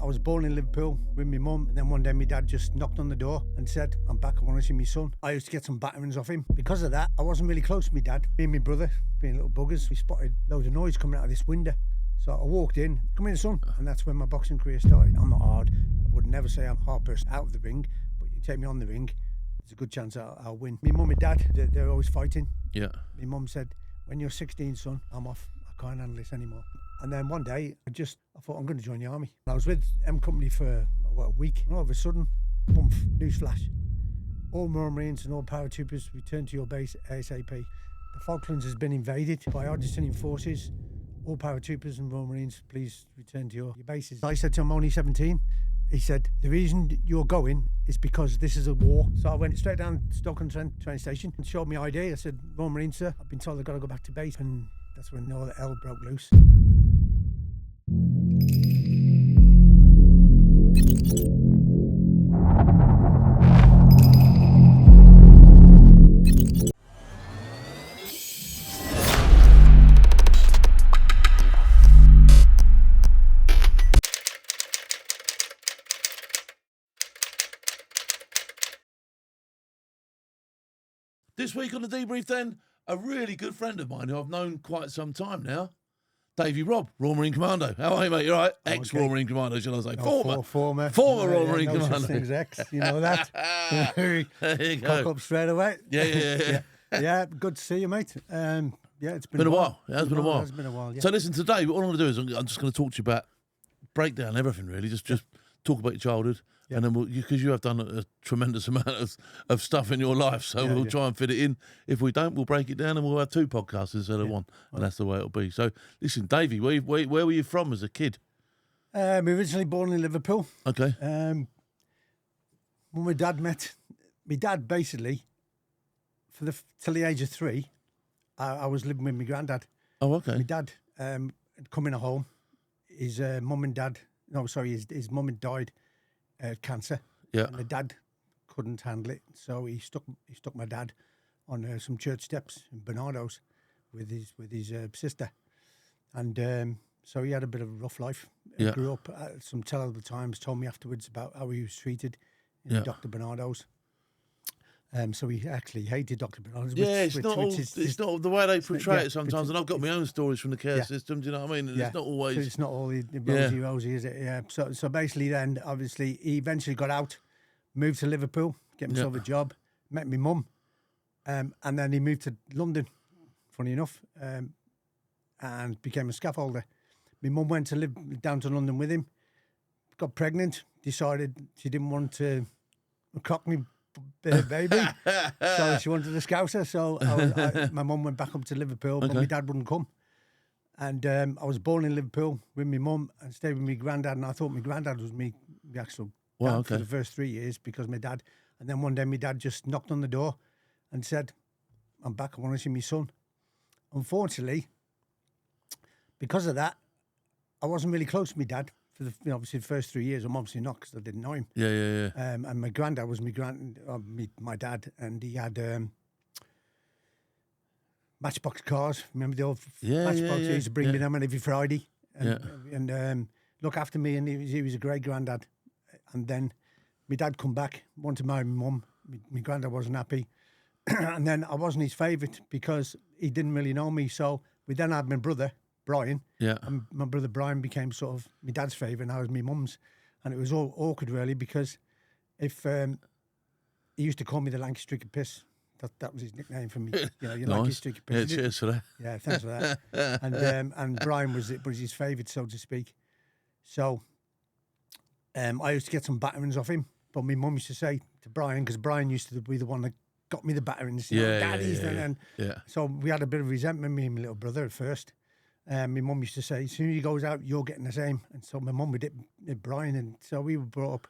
I was born in Liverpool with my mum, and then one day my dad just knocked on the door and said, I'm back, I want to see my son. I used to get some batterings off him. Because of that, I wasn't really close to my dad. Me and my brother, being little buggers, we spotted loads of noise coming out of this window. So I walked in, come in, son, and that's when my boxing career started. I'm not hard. I would never say I'm a hard person out of the ring, but you take me on the ring, there's a good chance I'll win. My mum and dad, they're always fighting. Yeah. My mum said, when you're 16, son, I'm off. I can't handle this anymore. And then one day, I thought, I'm going to join the army. I was with M Company for, a week. And all of a sudden, boom, news flash. All Royal Marines and all paratroopers return to your base ASAP. The Falklands has been invaded by Argentinian forces. All paratroopers and Royal Marines, please return to your bases. I said to him, I'm only 17. He said, the reason you're going is because this is a war. So I went straight down to Stockton train station and showed me ID. I said, Royal Marines, sir, I've been told I've got to go back to base. And that's when all the hell broke loose. This week on the Debrief then, a really good friend of mine who I've known quite some time now, Davey Robb, Royal Marine Commando. How are you, mate? You all right? Ex-Royal Marine Commando, shall I say? Former Royal Marine Commando. Things ex, you know that. There you go. Cock up straight away. Yeah. Yeah, good to see you, mate. It's been a while. It has been a while. It has been a while, yeah. So listen, today, what I'm going to do is I'm just going to talk to you about, break down everything, really. Just talk about your childhood. Yeah. And then because you have done a tremendous amount of stuff in your life, so we'll try and fit it in. If we don't, we'll break it down and we'll have two podcasts instead of one, and that's the way it'll be. So, listen, Davey, where were you from as a kid? Originally born in Liverpool. Okay. When my dad met, my dad basically, till the age of 3, I was living with my granddad. Oh, okay. My dad coming home, his mum and dad, his mum had died. Cancer. Yeah. And my dad couldn't handle it, so he stuck my dad on some church steps in Bernardo's with his sister, and so he had a bit of a rough life. Yeah. Grew up. Some terrible times. Told me afterwards about how he was treated in Dr. Bernardo's. So he actually hated Dr. Bernardo's. It's not the way they portray it sometimes, and I've got my own stories from the care system. Do you know what I mean? And it's not always. So it's not all the rosy, is it? Yeah. So basically, then obviously he eventually got out, moved to Liverpool, get himself a job, met my mum, and then he moved to London. Funny enough, and became a scaffolder. My mum went to live down to London with him, got pregnant, decided she didn't want to cock me. Baby, so she wanted a scouser. So my mum went back up to Liverpool, but my dad wouldn't come. And I was born in Liverpool with my mum and stayed with my granddad. And I thought my granddad was my actual dad for the first 3 years because my dad. And then one day my dad just knocked on the door and said, "I'm back. I want to see my son." Unfortunately, because of that, I wasn't really close to my dad. For obviously the first 3 years, I'm obviously not because I didn't know him. Yeah. And my granddad was my dad, and he had Matchbox cars. Remember the old Matchbox? Yeah. He used to bring me them every Friday and look after me, and he was a great granddad. And then my dad come back, wanted to marry my mum. My granddad wasn't happy. And then I wasn't his favourite because he didn't really know me. So we then had my brother, Brian. Yeah. And my brother Brian became sort of my dad's favourite, and I was my mum's. And it was all awkward, really, because if he used to call me the lanky streak of piss. That was his nickname for me. You Nice. lanky streak of piss. Yeah, cheers for that. Yeah, thanks for that. And Brian was his favourite, so to speak. So I used to get some batterings off him, but my mum used to say to Brian, because Brian used to be the one that got me the batterings. Daddy's. So we had a bit of resentment, me and my little brother at first. My mum used to say, as soon as he goes out, you're getting the same. And so my mum would hit Brian. And so we were brought up,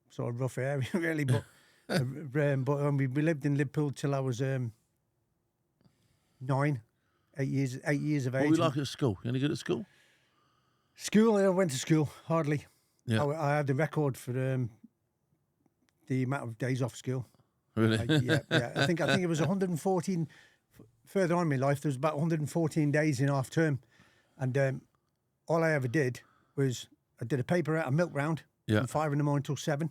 sort of rough area, really. But we lived in Liverpool till I was 8 years of age. What were you like at school? You any good at school? School, I went to school, hardly. Yeah. I had the record for the amount of days off school. Really? I think it was 114. Further on in my life, there was about 114 days in half term, and all I ever did was I did a milk round from 5 in the morning till 7.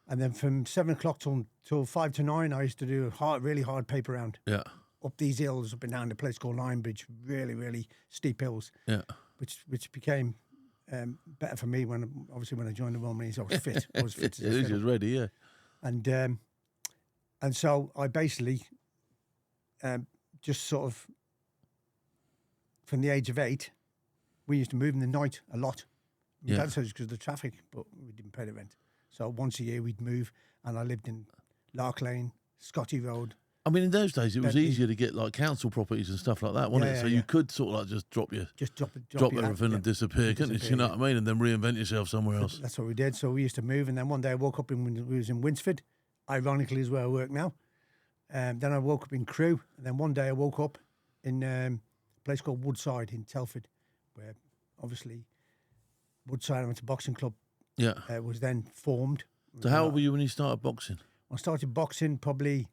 And then from 7 o'clock till 5 to 9, I used to do a really hard paper round. Yeah. Up these hills, up and down a place called Lionbridge, really, really steep hills. Yeah. Which became better for me when I joined the Royal Marines. I was fit. I was fit as a It fiddle. was ready, yeah. And so I basically just sort of, from the age of 8, we used to move in the night a lot. Yeah. Dad says because of the traffic, but we didn't pay the rent. So once a year we'd move, and I lived in Lark Lane, Scotty Road. I mean, in those days, it was easier to get like council properties and stuff like that, wasn't it? So you could sort of like just drop everything and disappear, couldn't you? You know what I mean? And then reinvent yourself somewhere else. That's what we did. So we used to move, and then one day I woke up we was in Winsford, ironically is where I work now. Then I woke up in Crewe, and then one day I woke up in a place called Woodside in Telford, where obviously Woodside Amateur Boxing Club was then formed. So how old were you when you started boxing? I started boxing probably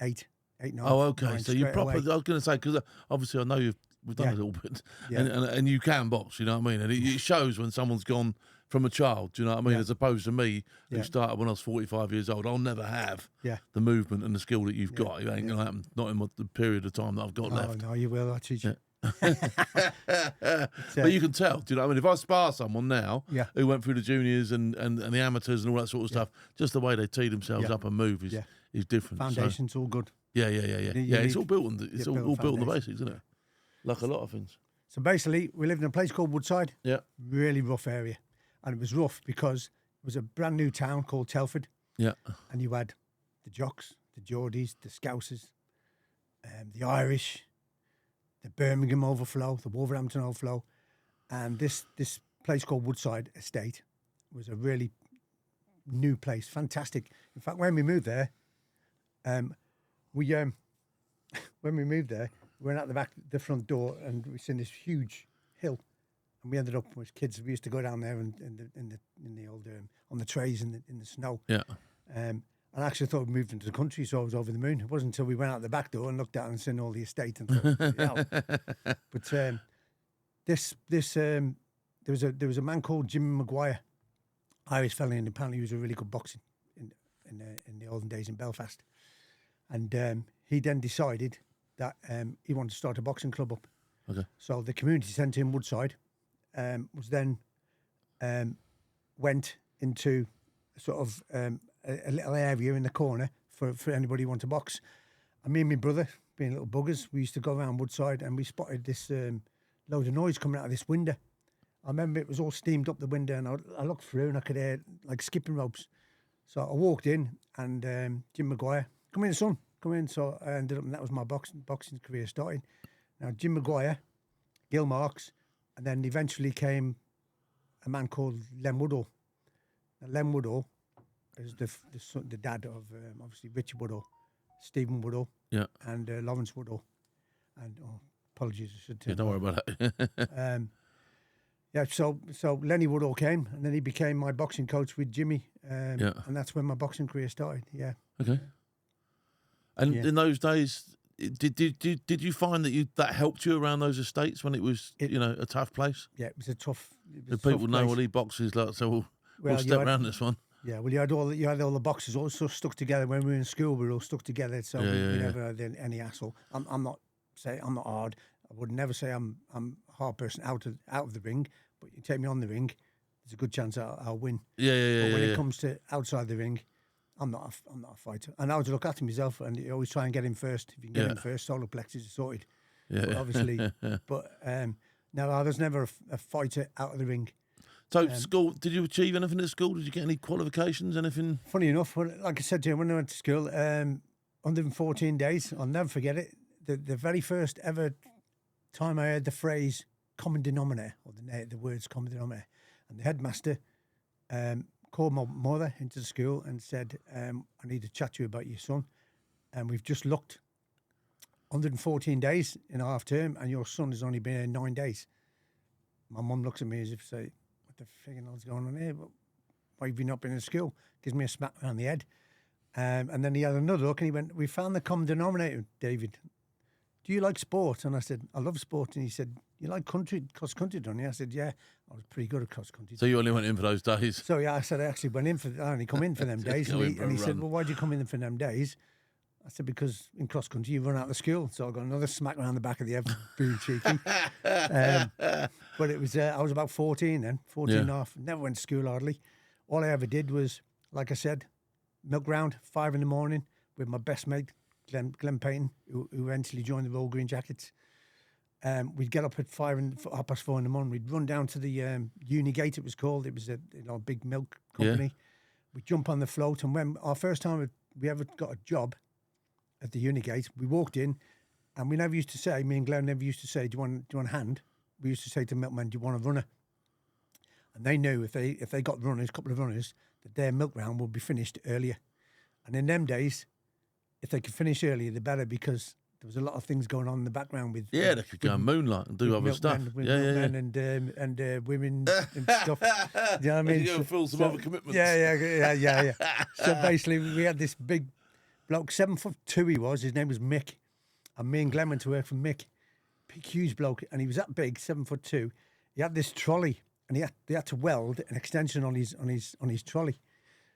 8 and a half. Oh, okay. 9 So you proper. away. I was going to say because obviously I know we've done a little bit, and you can box. You know what I mean? And it shows when someone's gone from a child. Do you know what I mean? As opposed to me, who started when I was 45 years old. I'll never have the movement and the skill that you've got. It ain't going to happen. Not in the period of time that I've got left. No, you will. I'll teach you. But you can tell. Do you know what I mean? If I spar someone now who went through the juniors and the amateurs and all that sort of stuff, just the way they tee themselves up and move is different. Foundation's all good. Yeah. It's all built on built on the basics, isn't it? Like a lot of things. So basically, we lived in a place called Woodside. Yeah. Really rough area, and it was rough because it was a brand new town called Telford. Yeah. And you had the Jocks, the Geordies, the Scousers, the Irish, the Birmingham overflow, the Wolverhampton overflow, and this place called Woodside Estate was a really new place, fantastic. In fact, when we moved there, we went out the front door, and we seen this huge hill, and we ended up with kids. We used to go down there in the old on the trays in the snow. Yeah. And I actually thought we moved into the country, so I was over the moon. It wasn't until we went out the back door and looked out and seen all the estate and thought, But there was a man called Jimmy Maguire, Irish fella, and apparently he was a really good boxer in the olden days in Belfast. And he then decided that he wanted to start a boxing club up. Okay. So the community centre in Woodside was then went into sort of a little area in the corner for anybody who wanted to box. And me and my brother, being little buggers, we used to go around Woodside, and we spotted this load of noise coming out of this window. I remember it was all steamed up the window, and I looked through and I could hear like skipping ropes. So I walked in, and Jim Maguire, come in, son, come in. So I ended up, and that was my boxing career starting. Now, Jim Maguire, Gil Marks, and then eventually came a man called Len Woodall. Now, Len Woodall is the dad of obviously Richard Woodall, Stephen Woodall, and Lawrence Woodall. And apologies, I should don't worry about it. So Lenny Woodall came, and then he became my boxing coach with Jimmy, and that's when my boxing career started. Yeah. Okay. And in those days, did you find that helped you around those estates when it was a tough place? Yeah, it was a tough. Did people know what he boxes like? So we'll step around this one. Yeah, well, you had all the boxes all sort of stuck together. When we were in school, we were all stuck together, so we never had any hassle. I'm not hard. I would never say I'm a hard person out of the ring, but you take me on the ring, there's a good chance I'll win. But when it comes to outside the ring, I'm not a fighter. And I would look after myself, and you always try and get him first. If you can get him first, solar plexus is sorted. Yeah, but obviously. No, I was never a fighter out of the ring. So school, did you achieve anything at school? Did you get any qualifications, anything? Funny enough, like I said to you, when I went to school, 114 days, I'll never forget it. The very first ever time I heard the phrase common denominator, or the words common denominator, and the headmaster called my mother into the school and said, I need to chat to you about your son. And we've just looked 114 days in a half term, and your son has only been here 9 days. My mum looks at me as if to say, what the friggin' hell's going on here? Why have you not been in school? Gives me a smack around the head. And then he had another look, and he went, we found the common denominator, David. Do you like sport? And I said, I love sport. And he said, you like cross country, don't you? I said, yeah, I was pretty good at cross country. So you only went in for those days? So yeah, I said I actually went in I only come in for them days. And he said, well, why'd you come in for them days? I said, because in cross country you run out of school. So I got another smack around the back of the head, being cheeky. But it was I was about 14 then, 14 and a half. Never went to school hardly. All I ever did was, like I said, milk round 5 a.m. with my best mate, Glenn Payton, who eventually joined the Royal Green Jackets. We'd get up at 4:30 in the morning. We'd run down to the Uni Gate, it was called. It was a big milk company. Yeah. We'd jump on the float. And when our first time we ever got a job at the Uni Gate, we walked in and we never used to say, me and Glenn never used to say, do you want a hand? We used to say to milkmen, do you want a runner? And they knew if they got runners, a couple of runners, that their milk round would be finished earlier. And in them days, if they could finish earlier, the better, because there was a lot of things going on in the background with... Yeah, they could go and moonlight and do other stuff. And women and stuff. You know what I mean? You go and fill some other commitments. Yeah. So basically, we had this big bloke, 7'2" he was. His name was Mick. And me and Glenn went to work for Mick. Big, huge bloke. And he was that big, 7'2". He had this trolley, and they had to weld an extension on his trolley.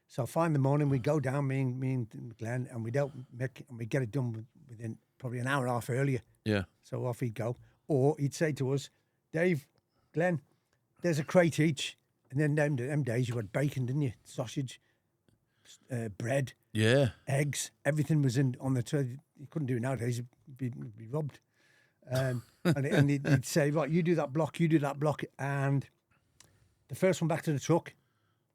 So 5 in the morning, we'd go down, me and Glenn, and we'd help Mick, and we'd get it done within probably an hour and a half earlier. Yeah. So off he'd go. Or he'd say to us, Dave, Glenn, there's a crate each. And then them days, you had bacon, didn't you? Sausage, bread, eggs, everything was on the tray. You couldn't do it nowadays, you'd be robbed. And he'd say, right, you do that block, and the first one back to the truck,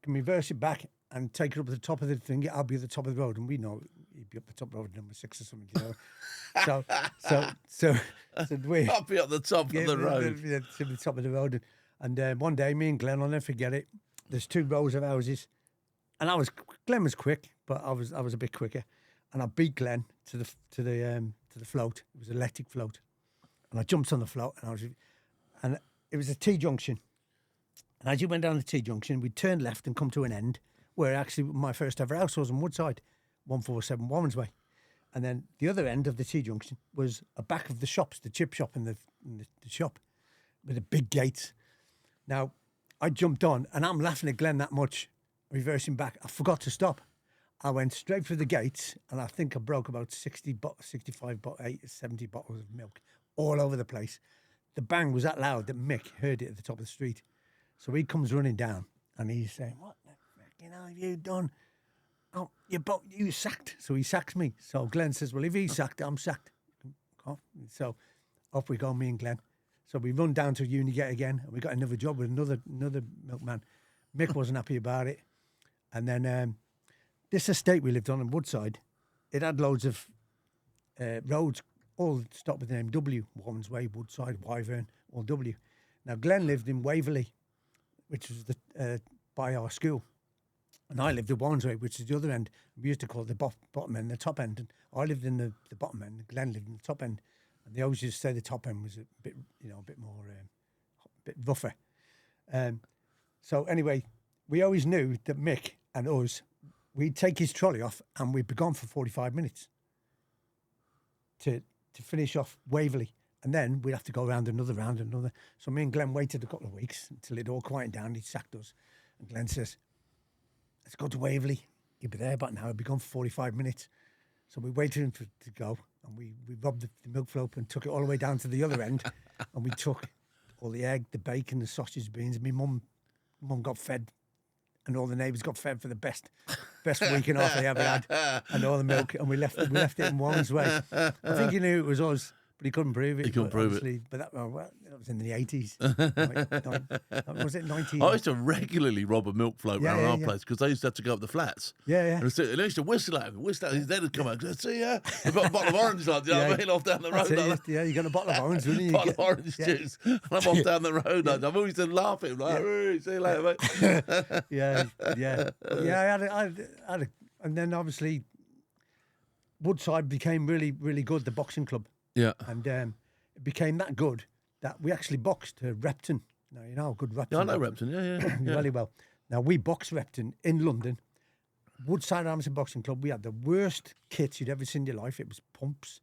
can reverse it back and take it up to the top of the thing. I'll be at the top of the road, and we know he'd be up the top of the road, number 6 or something, you know. So we. I'll be at the top of the road. To the top of the road, and one day, me and Glenn, I'll never forget it. There's 2 rows of houses, and Glenn was quick, but I was a bit quicker, and I beat Glenn to the float. It was an electric float, and I jumped on the float, and it was a T-junction. And as you went down the T-junction, we turned left and come to an end where actually my first ever house was on Woodside, 147 Warren's Way. And then the other end of the T-junction was a back of the shops, the chip shop and the shop with the big gates. Now, I jumped on, and I'm laughing at Glenn that much, reversing back. I forgot to stop. I went straight through the gates, and I think I broke about 65, 70 bottles of milk all over the place. The bang was that loud that Mick heard it at the top of the street. So he comes running down, and he's saying, what the fucking hell have you done? Oh, you sacked. So he sacks me. So Glenn says, well, if he's sacked, I'm sacked. So off we go, me and Glenn. So we run down to Unigate again, and we got another job with another milkman. Mick wasn't happy about it. And then this estate we lived on in Woodside, it had loads of roads, all stopped with the name W. Warren's Way, Woodside, Wyvern, all W. Now, Glenn lived in Waverley, which was by our school. And I lived at Warren's Way, which is the other end. We used to call it the bottom end, the top end. And I lived in the bottom end, and Glenn lived in the top end. And they always used to say the top end was a bit more, a bit rougher. So anyway, we always knew that Mick and us, we'd take his trolley off and we'd be gone for 45 minutes to finish off Waverley. And then we'd have to go around another round, another. So me and Glenn waited a couple of weeks until it all quieted down. He sacked us. And Glenn says, let's go to Waverley. He'll be there about an hour. He'll be gone for 45 minutes. So we waited for him to go. And we robbed the milk float and took it all the way down to the other end. And we took all the egg, the bacon, the sausage, beans. And my mum got fed. And all the neighbours got fed for the best week and a half they ever had. And all the milk. And we left it in Warren's Way. I think he knew it was us. But he couldn't prove it. He couldn't prove it. But that was in the 80s. Was it 90s? I used to regularly rob a milk float around our place because they used to have to go up the flats. Yeah. And they used to whistle at him. His dad would come out. See ya. I've got a bottle of orange, like, you know what I mean, off down the road. You got a bottle of orange, wouldn't you? Bottle of orange juice. And I'm off down the road. Like, I've always been laughing. Like, see you later, mate. Yeah. I had a, and then obviously Woodside became really, really good, the boxing club. Yeah. And it became that good that we actually boxed Repton. Now, you know how good Repton is. Yeah, I know Repton, yeah. Really well. Now, we boxed Repton in London. Woodside Arms and Boxing Club. We had the worst kits you'd ever seen in your life. It was pumps,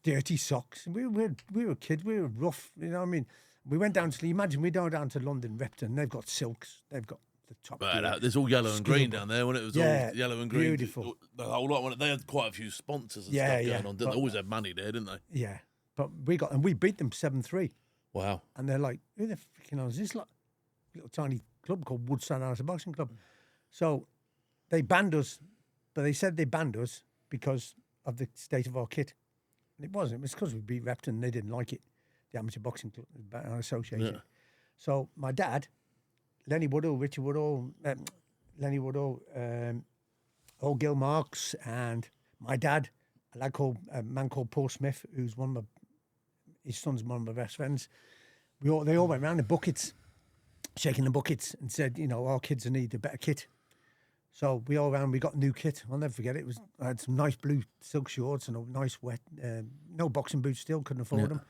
dirty socks. We were kids. We were rough. You know what I mean? We went down to, imagine we go down to London, Repton. They've got silks. They've got the top. There's all yellow and green down there when it was all yellow and green. Beautiful. The whole lot. They had quite a few sponsors and stuff going on. They always had money there, didn't they? Yeah. But we beat them 7-3. Wow. And they're like, who the freaking hell is this little tiny club called Woodstown House Boxing Club? So they banned us, but they said they banned us because of the state of our kit. And it wasn't. It was because we beat Repton and they didn't like it. The amateur boxing club association. Yeah. So my dad, Lenny Woodall, Richard Woodall, Lenny Woodall, Old Gil Marks, and my dad, a man called Paul Smith, who's his son's one of my best friends. They all went around in buckets, shaking the buckets, and said, our kids need a better kit. So we got new kit. I'll never forget it. I had some nice blue silk shorts and a nice wet, no boxing boots still, couldn't afford them.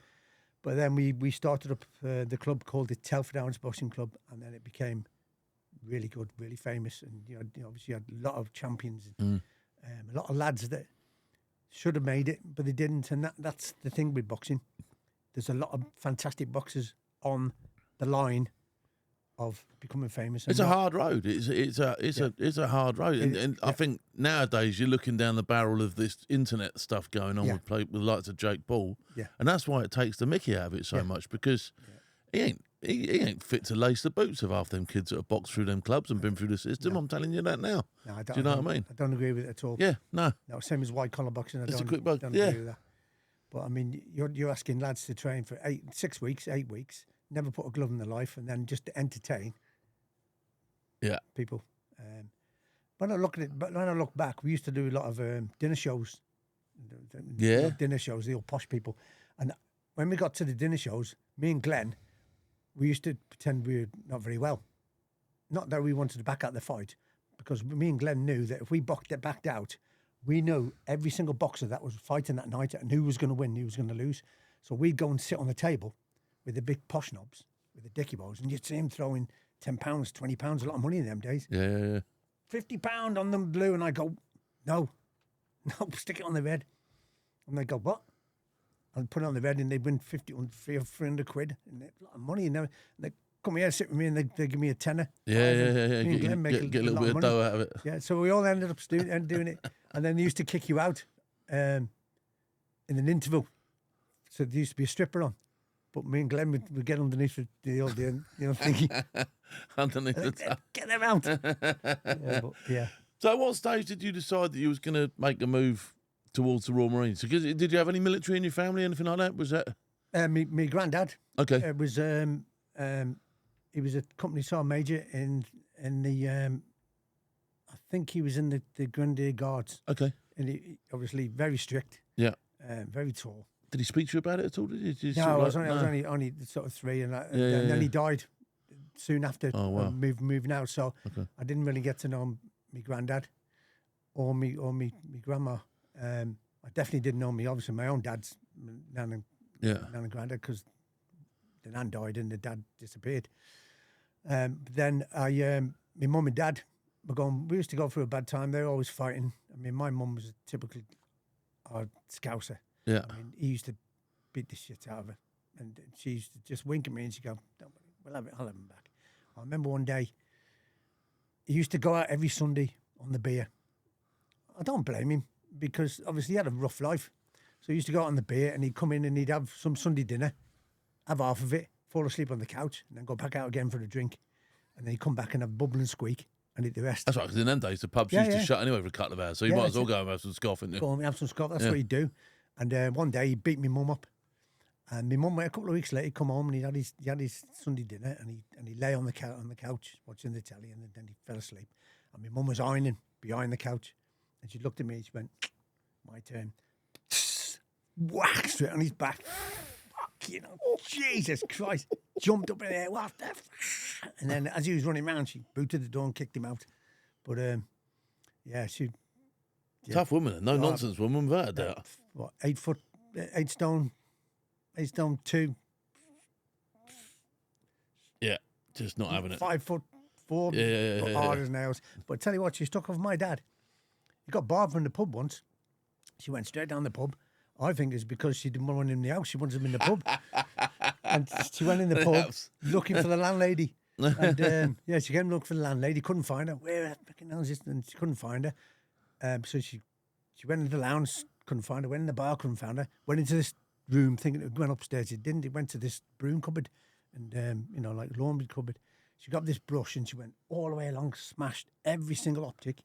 But then we started up the club called the Telford Arms Boxing Club, and then it became really good, really famous. And, obviously you had a lot of champions, a lot of lads that should have made it, but they didn't. And that's the thing with boxing. There's a lot of fantastic boxers on the line of becoming famous. It's a hard road. It's a hard road, and I think nowadays you're looking down the barrel of this internet stuff going on with the likes of Jake Paul, and that's why it takes the mickey out of it so much, because he ain't fit to lace the boots of half them kids that have boxed through them clubs and been through the system. I'm telling you that now. No, do you know what I mean? I don't agree with it at all. Yeah, no. Same as white collar boxing. I don't agree with that. But I mean, you're asking lads to train for 8 weeks, never put a glove in their life, and then just to entertain people. When I look back, we used to do a lot of dinner shows. Dinner shows, the old posh people. And when we got to the dinner shows, me and Glenn, we used to pretend we were not very well. Not that we wanted to back out the fight, because me and Glenn knew that if we backed out, we knew every single boxer that was fighting that night and who was going to win, who was going to lose. So we'd go and sit on the table with the big posh knobs, with the dicky balls, and you'd see him throwing £10, £20, a lot of money in them days. Yeah. £50 on the blue, and I go, no, stick it on the red. And they go, what? I'd put it on the red, and they'd win 300 quid, and a lot of money. And they come here, sit with me, and they give me a tenner. Yeah. Get a little bit of dough out of it. Yeah, so we all ended up doing it. And then they used to kick you out in an interval. So there used to be a stripper on. But me and Glenn would get underneath the old, thingy. Underneath the top. Get them out. So at what stage did you decide that you was going to make a move towards the Royal Marines? Did you have any military in your family, anything like that? Was that? Me granddad. Okay. It was, he was a company sergeant major in the, I think he was in the Grenadier Guards. Okay. And he obviously very strict. Yeah. Very tall. Did he speak to you about it at all? Did you no, I was only sort of 3, and then he died soon after moving out. So I didn't really get to know my granddad or me grandma. I definitely didn't know obviously my own dad's nan and granddad, because the nan died and the dad disappeared. Then my mum and dad we used to go through a bad time. They were always fighting. I mean, my mum was a typical scouser. Yeah. I mean, he used to beat the shit out of her. And she used to just wink at me and she'd go, don't worry, I'll have him back. I remember one day, he used to go out every Sunday on the beer. I don't blame him, because obviously he had a rough life. So he used to go out on the beer, and he'd come in and he'd have some Sunday dinner, have half of it, fall asleep on the couch, and then go back out again for a drink. And then he'd come back and have bubble and squeak and eat the rest. That's right, because in them days, the pubs used to shut anyway for a couple of hours, so you might as well go and have some scoff, didn't you? Go and have some scoff, that's what he'd do. And one day he beat my mum up. And my mum, a couple of weeks later, he'd come home and he had his Sunday dinner, and he lay on the couch watching the telly, and then he fell asleep. And my mum was ironing behind the couch, and she looked at me and she went, my turn. Whack, straight on his back. Jesus Christ. Jumped up in the air. What the And then as he was running around, she booted the door and kicked him out. But she... Yeah. Tough woman, no nonsense woman, without a doubt. What, 8 stone 2. Yeah, just not having it. 5'4", hard as nails. But tell you what, she stuck off my dad. He got barred from the pub once. She went straight down the pub, I think it's because she didn't want him in the house. She wanted him in the pub. And she went in the pub looking for the landlady. And she came looking for the landlady, couldn't find her. Where the fucking hell is this? And she couldn't find her. So she went into the lounge, couldn't find her. Went in the bar, couldn't find her. Went into this room thinking it went upstairs. It didn't. It went to this broom cupboard and, like laundry cupboard. She got this brush and she went all the way along, smashed every single optic,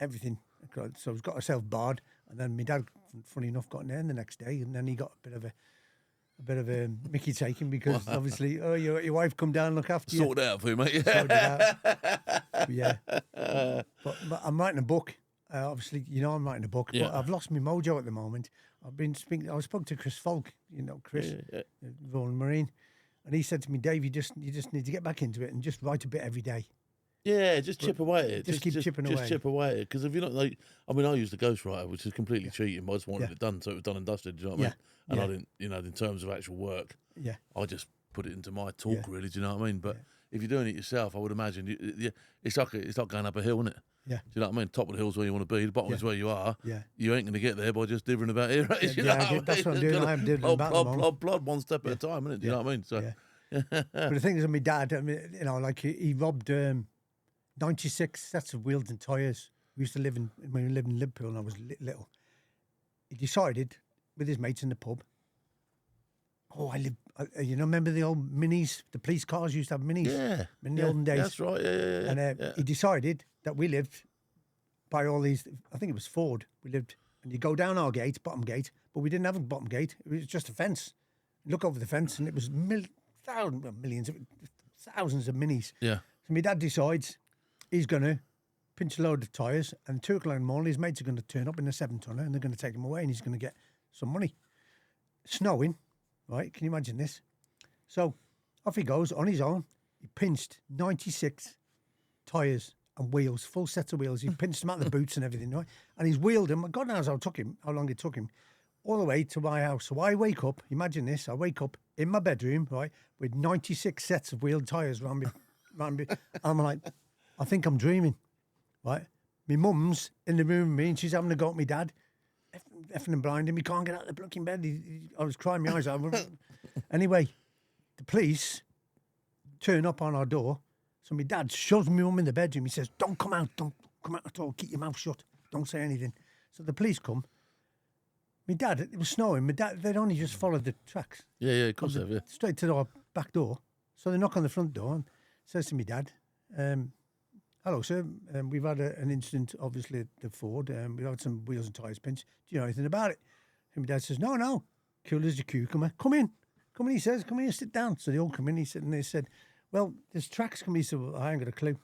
everything. So she's got herself barred. And then my dad, funny enough, got in there the next day, and then he got a bit of a Mickey taking because obviously, your wife come down and look after you. Sort it out for you, mate. Sorted it out. But I'm writing a book. Obviously, I'm writing a book. But I've lost my mojo at the moment. I spoke to Chris Falk, Chris, Royal Marine, and he said to me, Dave, you just need to get back into it and just write a bit every day. Yeah, just chip away at it. Just keep chipping away. Just chip away at it. Because if you're not I used the ghostwriter, which is completely cheating, but I just wanted it done, so it was done and dusted. Do you know what I mean? And I didn't, in terms of actual work, I just put it into my talk, really. Do you know what I mean? But if you're doing it yourself, I would imagine it's like going up a hill, isn't it? Yeah. Do you know what I mean? Top of the hill's where you want to be, the bottom is where you are. Yeah. You ain't going to get there by just dithering about here, right? That's what I'm doing. I'm doing about plod, one step at a time, isn't it? Do you know what I mean? So. But the thing is, with my dad, he robbed 96 sets of wheels and tyres. We used to live when we lived in Liverpool and I was little. He decided, with his mates in the pub, remember the old minis? The police cars used to have minis. Yeah. In the olden days. That's right, yeah. And he decided that we lived by all these, I think it was Ford. We lived, and you go down our gate, bottom gate, but we didn't have a bottom gate. It was just a fence. You look over the fence and it was thousands of minis. Yeah. So my dad decides he's going to pinch a load of tyres, and 2 o'clock in the morning, his mates are going to turn up in a 7-tonner and they're going to take him away and he's going to get some money. Snowing, right? Can you imagine this? So off he goes on his own. He pinched 96 tyres and wheels, full sets of wheels. He pinched them out the boots and everything, right? And he's wheeled them. God knows how long it took him, all the way to my house. So I wake up, imagine this, I wake up in my bedroom, right, with 96 sets of wheeled tyres around me. I'm like, I think I'm dreaming, right? My mum's in the room with me and she's having a go at my dad, effing and blinding. He can't get out of the bloody bed. I was crying my eyes out. Anyway, the police turn up on our door. So my dad shoves my mum in the bedroom. He says, don't come out at all. Keep your mouth shut. Don't say anything. So the police come. My dad, it was snowing. My dad, they'd only just followed the tracks. Yeah, of course they have, yeah. Straight to our back door. So they knock on the front door and says to me dad, hello, sir. We've had an incident, obviously, at the Ford. We've had some wheels and tyres pinched. Do you know anything about it? And my dad says, no. Cool as a cucumber. Come in, he says. Come here, sit down. So they all come in. And they said, well, there's tracks coming. He said, well, I ain't got a clue.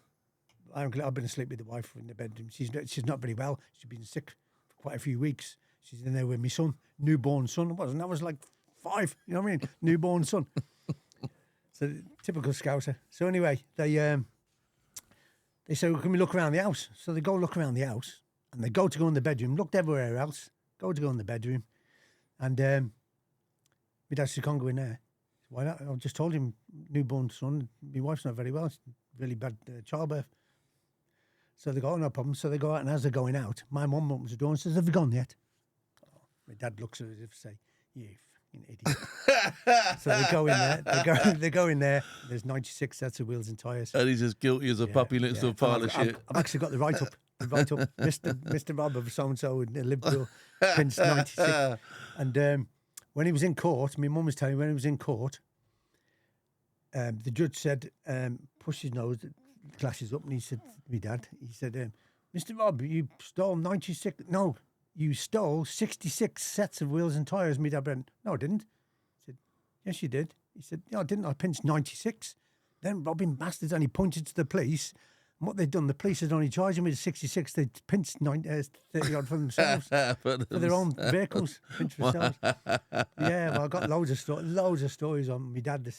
I've been asleep with the wife in the bedroom. She's not very well. She's been sick for quite a few weeks. She's in there with my son, newborn son. That was like 5, you know what I mean? Newborn son. So typical Scouser. So anyway, they say, well, can we look around the house? So they go look around the house and they go in the bedroom, looked everywhere else, go in the bedroom. And my dad said, can't go in there. Why not? I just told him, newborn son, my wife's not very well. It's really bad childbirth. So they go, no problem. So they go out, and as they're going out, my mum opens the door and says, have you gone yet? Oh, my dad looks at it as if to say, you fucking idiot. So they go in there. They go in there. There's 96 sets of wheels and tyres. And he's as guilty as a puppy next to a pile of shit. I've actually got the write-up. Mr. Robb of so-and-so in Liverpool pinched 96. And when he was in court, my mum was telling me when he was in court, the judge said, push his nose, glasses up, and he said, my dad, he said, Mr. Robb, you stole 96, no, you stole 66 sets of wheels and tyres. My dad went, no, I didn't. I said, yes, you did. He said, no, I didn't. I pinched 96. Then robbing bastards, and he pointed to the police. And what they'd done, the police had only charged him with 66. They'd pinched 30-odd for themselves, for their own vehicles. Pinched for themselves. Yeah, well, I got loads of stories on my dad, the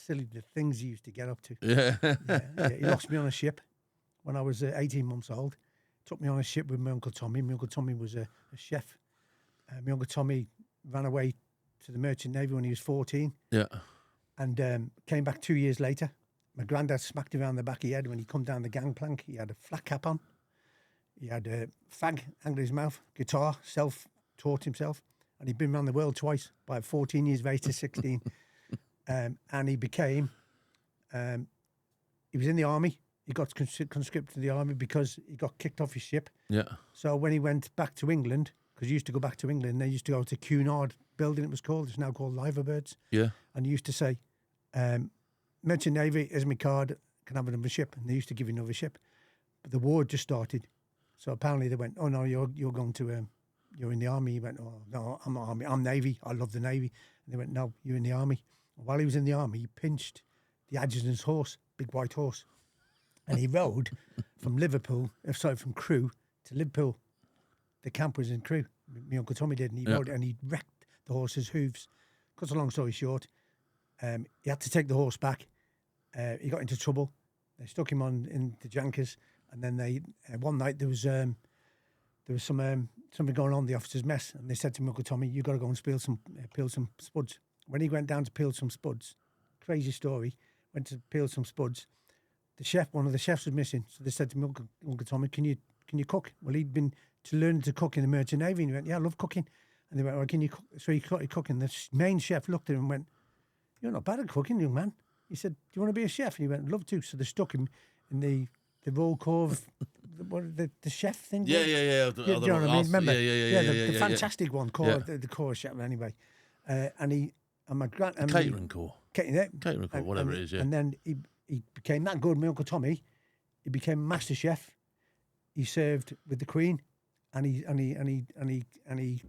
things he used to get up to. Yeah. He lost me on a ship when I was 18 months old. Took me on a ship with my Uncle Tommy. My Uncle Tommy was a chef. My Uncle Tommy ran away to the Merchant Navy when he was 14. Yeah. And came back 2 years later. My granddad smacked him around the back of the head when he come down the gangplank. He had a flat cap on. He had a fag hanging in his mouth, guitar, self-taught himself. and he'd been around the world twice, by 14 years of age to 16. And he became, he was in the army. He got conscripted to the army because he got kicked off his ship. Yeah. So when he went back to England, because he used to go back to England, they used to go to Cunard building, it was called. It's now called Liverpool. Yeah. And he used to say, Merchant Navy, here's my card, can I have another ship? And they used to give you another ship. But the war had just started. So apparently they went, oh no, you're going to, you're in the army. He went, oh no, I'm not army, I'm Navy, I love the Navy. And they went, no, you're in the army. And while he was in the army, he pinched the adjutant's horse, big white horse. And he rode from from Crewe to Liverpool. The camp was in Crewe. My Uncle Tommy did, and he rode it, and he wrecked the horse's hooves. Cut a long story short, he had to take the horse back. He got into trouble. They stuck him in the Jankers, and then they one night there was something going on in the officers' mess, and they said to my Uncle Tommy, "You got to go and peel some spuds." When he went down to peel some spuds, crazy story, went to peel some spuds. One of the chefs was missing, so they said to me, Uncle Tommy, can you cook? Well, he'd been to learn to cook in the Merchant Navy, and he went, yeah, I love cooking. And they went, well, can you cook? So he started cooking. The main chef looked at him and went, you're not bad at cooking, young man. He said, do you want to be a chef? And he went, love to. So they stuck him in the roll call of the chef thing. Yeah. Do you know what I mean? Remember? Yeah, the fantastic one called the core chef anyway. And my catering corps. Catering corps, whatever it is, yeah. And then he became that good, my Uncle Tommy. He became master chef. He served with the Queen, and he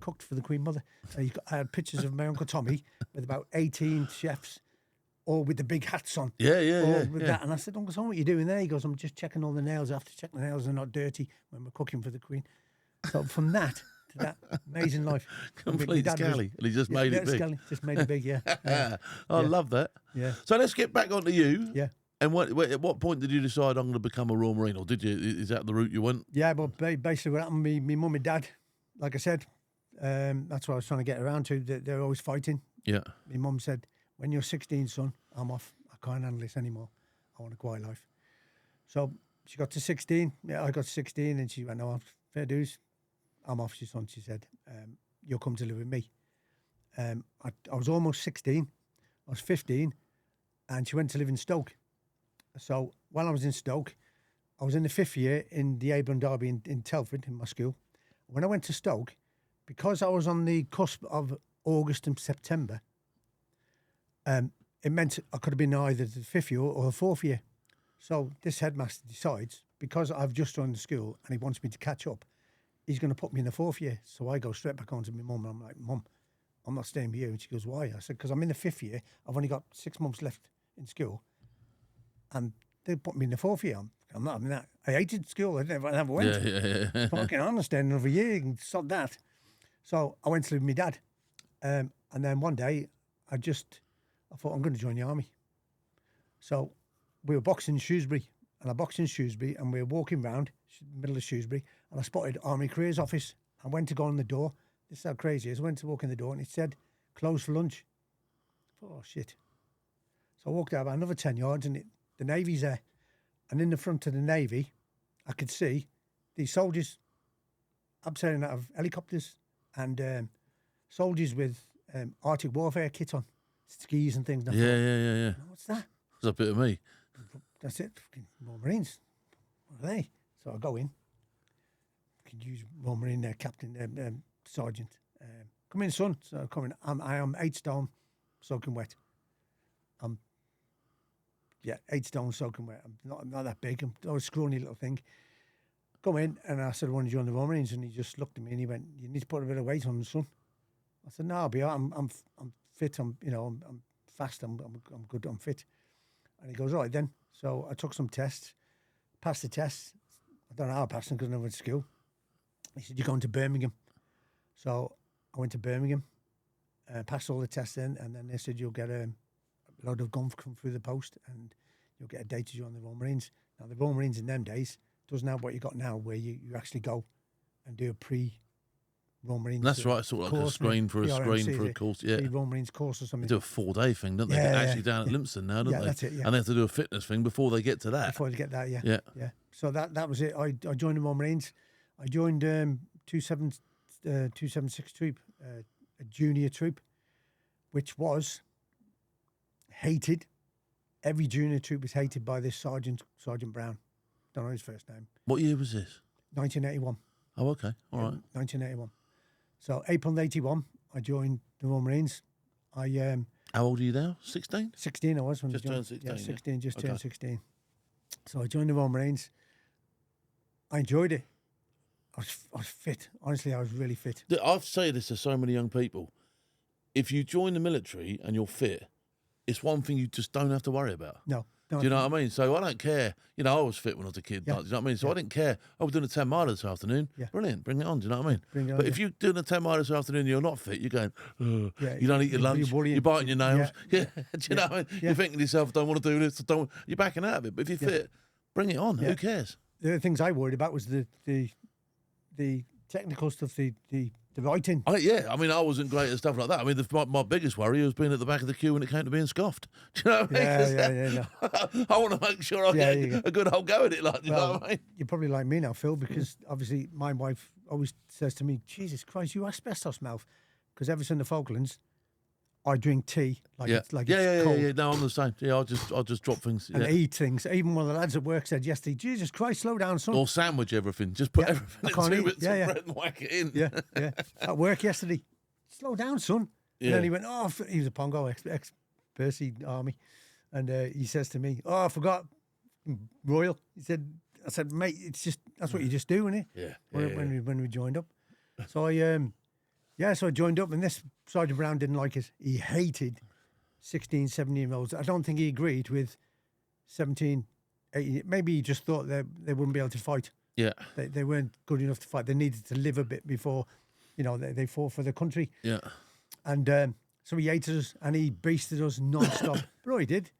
cooked for the Queen Mother. And I had pictures of my Uncle Tommy with about 18 chefs, all with the big hats on. That. And I said, Uncle Tommy, what are you doing there? He goes, I'm just checking all the nails. I have to check the nails are not dirty when we're cooking for the Queen. So from that to that amazing life, complete scally, and he just made it big. Scally, just made it big, yeah. I love that. Yeah. So let's get back onto you. Yeah. And at what point did you decide I'm going to become a Royal Marine, or did you? Is that the route you went? Yeah, but basically what happened, my mum and dad, like I said, that's what I was trying to get around to. They're always fighting. Yeah. My mum said, when you're 16, son, I'm off. I can't handle this anymore. I want a quiet life. So she got to 16. Yeah, I got to 16, and she went, no, fair dues. I'm off, son. She said, you'll come to live with me. I was almost 16. I was 15, and she went to live in Stoke. So while I was in Stoke, I was in the 5th year in the Abram Derby in Telford, in my school. When I went to Stoke, because I was on the cusp of August and September, it meant I could have been either the 5th year or the 4th year. So this headmaster decides, because I've just joined the school and he wants me to catch up, he's going to put me in the 4th year. So I go straight back on to my mum, and I'm like, Mum, I'm not staying with you. And she goes, why? I said, because I'm in the 5th year. I've only got 6 months left in school. And they put me in the 4th year. I'm not having that. I hated school. I never went. Yeah. Fucking understand another year. You can sod that. So I went to live with my dad. And then one day, I thought, I'm going to join the army. So we were boxing in Shrewsbury. And I boxed in Shrewsbury, and we were walking round the middle of Shrewsbury, and I spotted Army Careers Office. I went to go in the door. This is how crazy it is. I went to walk in the door, and it said, closed for lunch. I thought, oh, shit. So I walked out about another 10 yards, and the Navy's there. And in the front of the Navy, I could see these soldiers abseiling out of helicopters, and soldiers with Arctic warfare kit on, skis and things. Yeah. What's that? That's a bit of me. That's it. Fucking Royal Marines. What are they? So I go in. Could use Royal Marine there, Captain, Sergeant. Come in, son. So I come in. I am 8 stone, soaking wet. 8 stone soaking wet. I'm not that big. I'm a scrawny little thing. Come in, and I said, I want to join the Royal Marines, and he just looked at me and he went, you need to put a bit of weight on, son. I said, no, I'll be all right. I'm fit. I'm fast. I'm good. I'm fit. And he goes, all right then. So I took some tests, passed the tests. I don't know how I passed them because I never went to school. He said, you're going to Birmingham. So I went to Birmingham, passed all the tests in, and then they said, you'll get a load of guns come through the post, and you'll get a day to join the Royal Marines. Now, the Royal Marines in them days doesn't have what you got now, where you actually go and do a pre-Royal Marines. That's right, sort of like a screen for a course. Yeah, Royal Marines course or something. They do a 4-day thing, don't they? Actually down at Limpston now, don't they? That's it, yeah. And they have to do a fitness thing before they get to that. Before they get that, yeah. Yeah. So that was it. I joined the Royal Marines. I joined 276 Troop a junior troop, which was hated. Every junior troop was hated by this Sergeant Brown. Don't know his first name. What year was this? 1981. Oh, okay. All right. 1981. So April 81, I joined the Royal Marines. I How old are you now? 16? 16 I was when Just I joined. turned 16, Yeah, 16, just Okay. turned 16. So I joined the Royal Marines. I enjoyed it. I was fit. Honestly, I was really fit. I've said this to so many young people. If you join the military and you're fit, it's one thing you just don't have to worry about. No. Do you know what I mean? So I don't care. You know, I was fit when I was a kid. Yeah. Like, do you know what I mean? So I didn't care. I was doing a 10 mile this afternoon. Yeah. Brilliant. Bring it on. Do you know what I mean? Bring it on, But if you're doing a 10 mile this afternoon and you're not fit, you're going, ugh. Yeah, You don't eat your you're lunch. worrying. You're biting your nails. Yeah. Do you know what I mean? Yeah. You're thinking to yourself, I don't want to do this. You're backing out of it. But if you're fit, bring it on. Yeah. Who cares? The other things I worried about was the technical stuff, the writing. Yeah, I mean, I wasn't great at stuff like that. I mean, my biggest worry was being at the back of the queue when it came to being scoffed. Do you know what I mean? Yeah. I want to make sure I get a good old go at it. Like, do you know what I mean? You're probably like me now, Phil, because obviously my wife always says to me, Jesus Christ, you asbestos mouth. Because ever since the Falklands, I drink tea it's cold. Yeah. No, I'm the same. Yeah, I'll just drop things. And eat things. Even one of the lads at work said yesterday, Jesus Christ, slow down, son. Or sandwich everything. Just put everything into bits of bread and whack it in. Yeah. At work yesterday, slow down, son. Yeah. And then he went, he was a Pongo, ex-Percy Army. And he says to me, I forgot Royal. I said, mate, that's what you just do, isn't it? Yeah. When we joined up. So so I joined up, and this Sergeant Brown didn't like it. He hated 16, 17-year-olds. I don't think he agreed with 17, 18. Maybe he just thought they wouldn't be able to fight. Yeah. They weren't good enough to fight. They needed to live a bit before, they fought for the country. Yeah. And so he hated us, and he beasted us non-stop. But all he did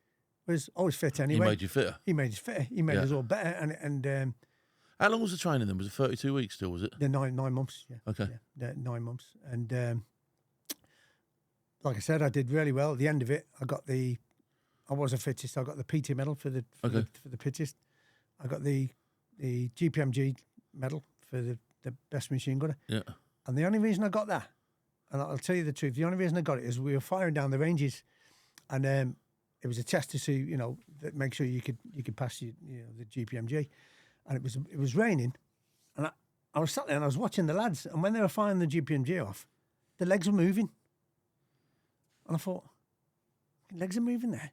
was always fit anyway. He made you fitter. He made us fitter. He made us all better. And How long was the training then? Was it 32 weeks still, was it? the 9 months, yeah. Okay. Yeah, 9 months. And like I said, I did really well. At the end of it, I was a fittest. I got the PT medal for the fittest. I got the GPMG medal for the best machine gunner. Yeah. And the only reason I got that, and I'll tell you the truth, the only reason I got it is we were firing down the ranges, and it was a test to see, that make sure you could pass the GPMG. And it was raining, and I was sat there and I was watching the lads, and when they were firing the GPMG off, the legs were moving. And I thought, legs are moving there.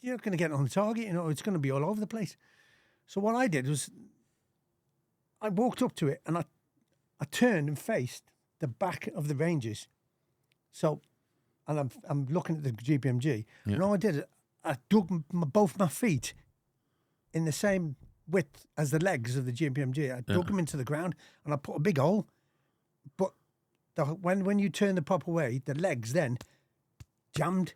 You're not going to get on the target, it's going to be all over the place. So what I did was I walked up to it and I turned and faced the back of the ranges. So, and I'm looking at the GPMG, and all I did, I dug both my feet in the same width as the legs of the GPMG. I dug them into the ground and I put a big hole. But when you turn the proper way, the legs then jammed.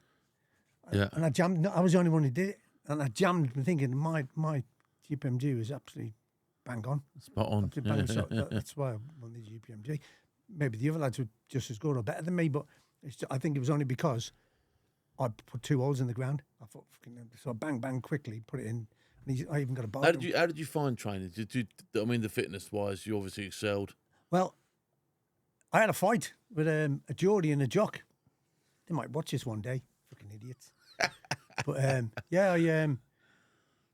Yeah. And I jammed. I was the only one who did it. And I jammed, thinking my GPMG was absolutely bang on. Spot on. So that's why I won the GPMG. Maybe the other lads were just as good or better than me, but I think it was only because I put 2 holes in the ground. I thought, so I bang quickly, put it in. And I even got a bar. How did you find training? The fitness wise, you obviously excelled. Well, I had a fight with a Geordie and a jock. They might watch this one day, fucking idiots. But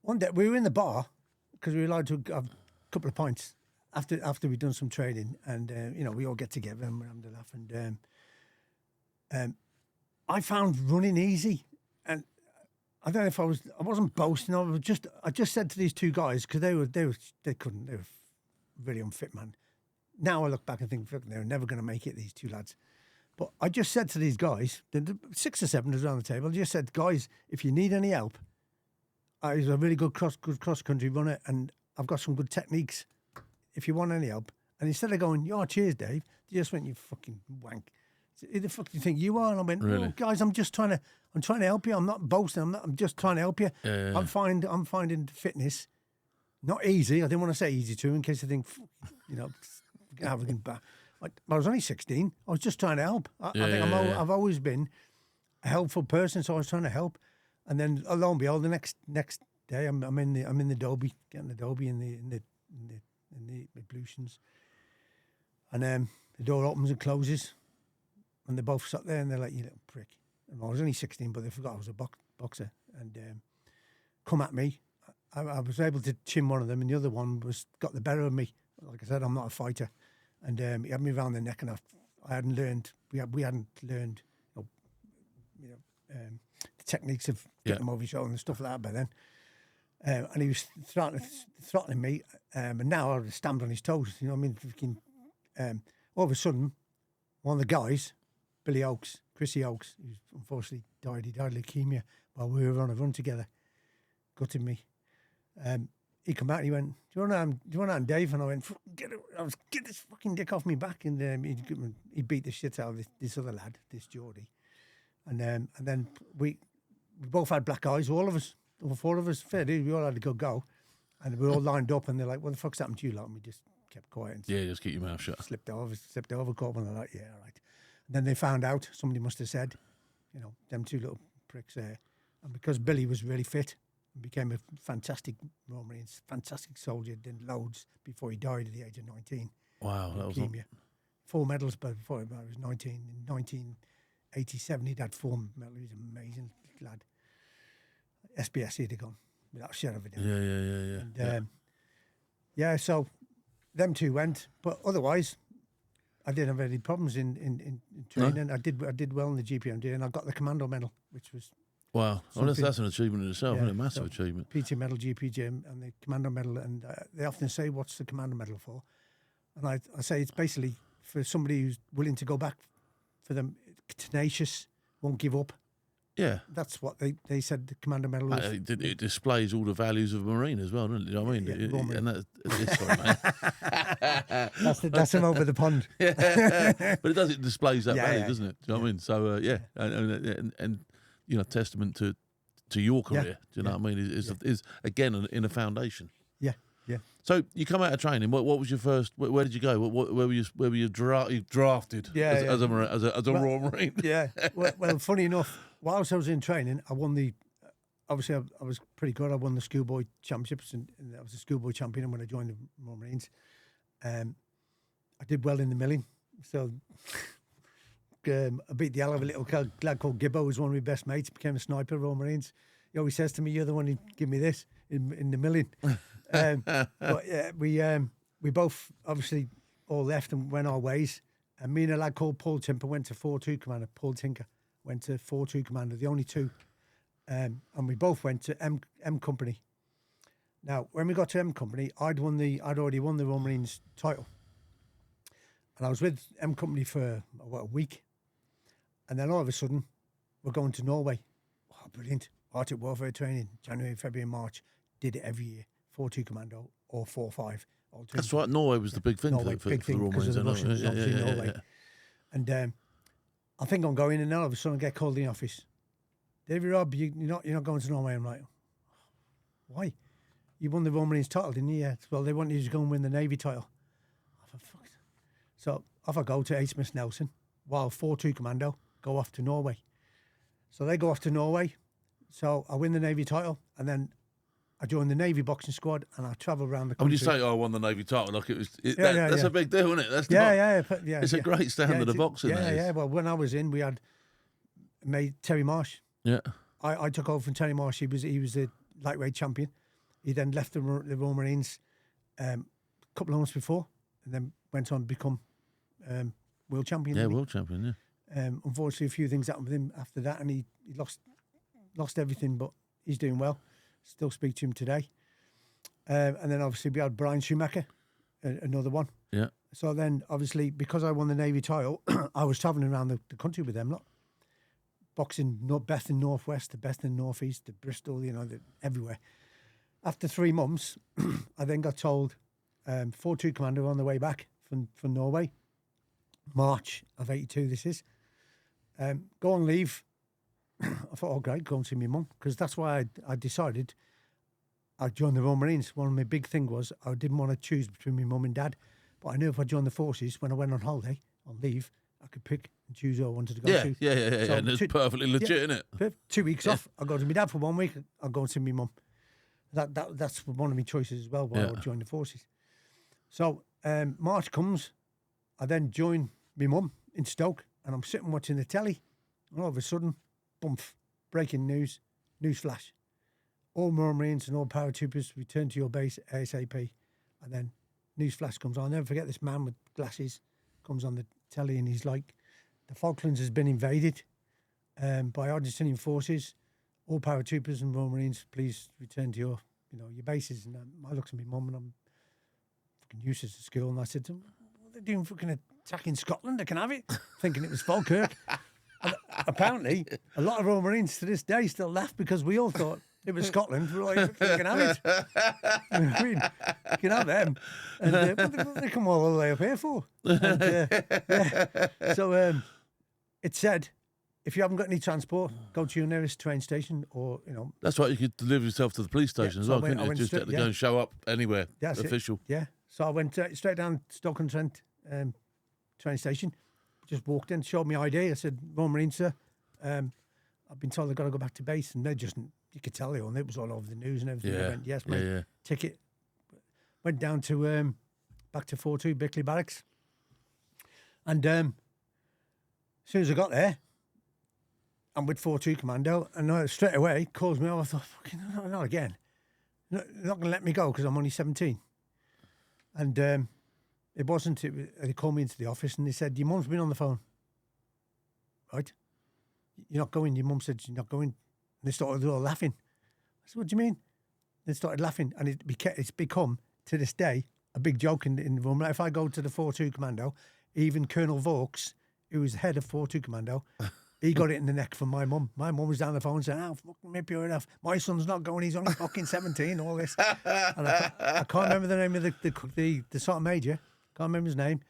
one day we were in the bar because we were allowed to have a couple of pints after we'd done some training, and we all get together and we're having a laugh. And I found running easy, and I don't know if I wasn't boasting. I just said to these 2 guys, because they were really unfit, man. Now I look back and think, they were never going to make it, these 2 lads. But I just said to these guys, the 6 or 7 was around the table, I just said, guys, if you need any help, I was a really good cross-country runner, and I've got some good techniques if you want any help. And instead of going, cheers, Dave, they just went, you fucking wank. Who the fuck do you think you are? And I went, really? Oh, guys, I'm trying to help you. I'm not boasting. I'm just trying to help you. Yeah. I'm finding fitness not easy. I didn't want to say easy to, in case I think, arrogant. But I was only 16. I was just trying to help. I've always been a helpful person, so I was trying to help. And then, lo and behold, the next day, I'm in the Dobie, getting the Dobie in the ablutions, and the door opens and closes. And they both sat there and they're like, you little prick. And I was only 16, but they forgot I was a boxer. And come at me. I was able to chin one of them, and the other one got the better of me. Like I said, I'm not a fighter. And he had me around the neck, and I hadn't learned, we hadn't learned, the techniques of getting them over your shoulder and stuff like that by then. And he was threatening me, and now I would have stamped on his toes. You know what I mean? All of a sudden, one of the guys, Chrissy Oakes, who unfortunately died. He died of leukemia while we were on a run together. Gutted me. He come out and he went, do you want to Dave? And I went, get this fucking dick off me back. And he beat the shit out of this other lad, this Geordie. And then we both had black eyes, all of us, all four of us, fair dude, we all had a good go. And we were all lined up and they're like, what the fuck's happened to you lot? And we just kept quiet. And just keep your mouth shut. Slipped over, caught one, and they're like, yeah, all right. And then they found out, somebody must have said, them two little pricks there. And because Billy was really fit, and became a fantastic Royal Marines, fantastic soldier, did loads before he died at the age of 19. Wow, that was leukemia. 4 medals, but before I was 19. In 1987, he'd had 4 medals. He was an amazing lad. SBS, he'd have gone without a shadow of a doubt. And, so them two went, but otherwise, I didn't have any problems in training. No? I did well in the GPMD, and I got the Commando Medal, which was wow. Well, that's an achievement in itself, isn't it? A massive achievement. PT Medal, GPG, and the Commando Medal, and they often say, "What's the Commando Medal for?" And I say it's basically for somebody who's willing to go back for them, tenacious, won't give up. Yeah, that's what they said. The Commando Medal is. It displays all the values of a Marine as well, doesn't it? You know what I mean? And sorry, mate. that's him over the pond. Yeah. But it displays that value, doesn't it? Do you know what I mean? So and testament to your career. Do you know what I mean? Is again in a foundation. Yeah. Yeah. So you come out of training. What was your first? Where did you go? Where were you drafted? As a Royal Marine. Yeah. Well, funny enough, whilst I was in training, I won the. Obviously, I was pretty good. I won the schoolboy championships, and I was a schoolboy champion when I joined the Royal Marines. I did well in the milling, so I beat the hell of a little lad called Gibbo, who was one of my best mates. Became a sniper, Royal Marines. He always says to me, "You're the one who give me this in the milling." But yeah, we both obviously all left and went our ways. And me and a lad called Paul Timper went to 4-2 Commander. Paul Tinker went to 4-2 Commander, the only two. And we both went to M Company. Now, when we got to M Company, I'd already won the Royal Marines title. And I was with M Company for a week. And then all of a sudden, we're going to Norway. Oh, brilliant. Arctic warfare training, January, February, March. Did it every year. 4-2 Commando or 4-5. That's right. Norway was the big thing for the Royal Marines. Norway. And I think I'm going, and then all of a sudden I get called in the office. Davey Robb, you're not going to Norway. I'm like, why? You won the Royal Marines title, didn't you? Yeah. Well, they want you to go and win the Navy title. So off I go to HMS Nelson, while 4-2 Commando go off to Norway. So they go off to Norway. So I win the Navy title, and then I joined the Navy boxing squad, and I travel around the country. When you say, I won the Navy title, like that's a big deal, isn't it? That's it's a great standard of boxing. Yeah. Well, when I was in, we had made Terry Marsh. Yeah. I took over from Terry Marsh. He was the lightweight champion. He then left the Royal Marines a couple of months before, and then went on to become world champion. Yeah, world champion, yeah. Unfortunately, a few things happened with him after that, and he lost everything, but he's doing well. Still speak to him today. And then obviously we had Brian Schumacher, another one. Yeah. So then obviously because I won the Navy title, I was travelling around the country with them lot. Boxing best in Northwest, the best in Northeast, the Bristol, everywhere. After 3 months, I then got told 4-2 Commander on the way back from Norway. March of 82 this is. Go on leave. I thought, oh, great, go and see my mum. Because that's why I decided I'd join the Royal Marines. One of my big things was I didn't want to choose between my mum and dad. But I knew if I joined the forces, when I went on holiday, on leave, I could pick and choose who I wanted to go to. Yeah. So and it's perfectly legit, isn't it? 2 weeks off. I'll go to my dad for 1 week. I'll go and see my mum. That's one of my choices as well while I joined the forces. So March comes. I then join my mum in Stoke and I'm sitting watching the telly, and all of a sudden, bump, breaking news, news flash. All Marines and all paratroopers return to your base ASAP. And then news flash comes on. I'll never forget this man with glasses comes on the telly, and he's like, the Falklands has been invaded by Argentinian forces. All paratroopers and Royal Marines, please return to your bases. And I looked at my mum, and I'm fucking useless at school, and I said to him, what are they doing, fucking attacking Scotland? They can have it. Thinking it was Falkirk. And apparently, a lot of Royal Marines to this day still laugh because we all thought it was Scotland. We're like, you can have it. You know what I mean? You can have them. And what they come all the way up here for? And, So it said, if you haven't got any transport, go to your nearest train station, or That's right. You could deliver yourself to the police station as well, couldn't you? Just straight, go and show up anywhere official. Yeah. So I went straight down Stoke-on-Trent train station. Just walked in, showed me ID. I said, Royal Marines, sir. I've been told I've got to go back to base, and they just, you could tell it was all over the news and everything. Yeah. I went, yes, mate. Yeah. Ticket. Went down to back to 4-2 Bickley Barracks, and as soon as I got there, I'm with 4-2 Commando, and straight away calls me over. I thought, fucking not again. They're not going to let me go because I'm only 17. And it wasn't. They called me into the office and they said, your mum's been on the phone. Right? You're not going. Your mum said you're not going. And they started all laughing. I said, what do you mean? They started laughing, and it's become, to this day, a big joke in the room. If I go to the 4-2 Commando, even Colonel Vaux, who was the head of 4-2 Commando, he got it in the neck from my mum. My mum was down the phone saying, fucking maybe you're enough. My son's not going, he's only fucking 17, all this. And I can't remember the name of the Sergeant Major. Can't remember his name.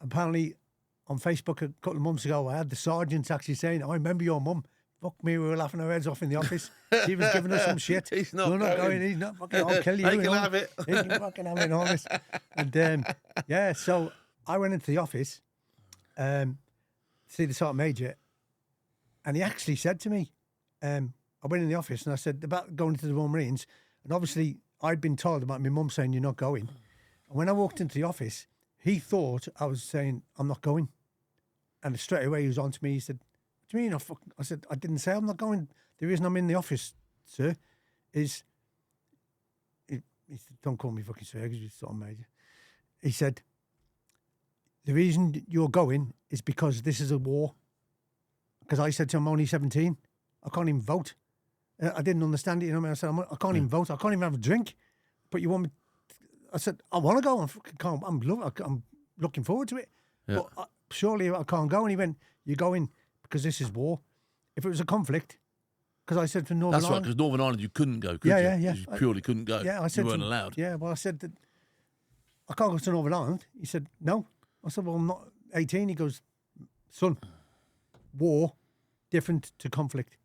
Apparently, on Facebook a couple of months ago, I had the sergeant actually saying, I remember your mum. Fuck me, we were laughing our heads off in the office. She was giving us some shit. He's not We're not going. He's not fucking, I'll kill you. He can have it. He can fucking have it and all this. And so I went into the office, see the Sergeant Major, and he actually said to me, I went in the office and I said about going to the Royal Marines, and obviously I'd been told about my mum saying you're not going. And when I walked into the office, he thought I was saying I'm not going. And straight away he was on to me, he said, what do you mean? I said, I didn't say I'm not going. The reason I'm in the office, sir, is... He said, don't call me fucking sir, because you're Sergeant Major. He said, the reason you're going is because this is a war. Because I said to him, I'm only 17. I can't even vote. I didn't understand it. You know what I mean? I said, I can't even vote. I can't even have a drink. But you want me... I said, I want to go. I'm looking forward to it. Yeah. But surely I can't go. And he went, you're going because this is war. If it was a conflict, because I said to Northern Ireland... That's right, because Northern Ireland you couldn't go, could you? Yeah. You purely couldn't go. Yeah, I said you weren't allowed. Yeah, well, I said that I can't go to Northern Ireland. He said, no. I said, well, I'm not 18. He goes, son, war, different to conflict.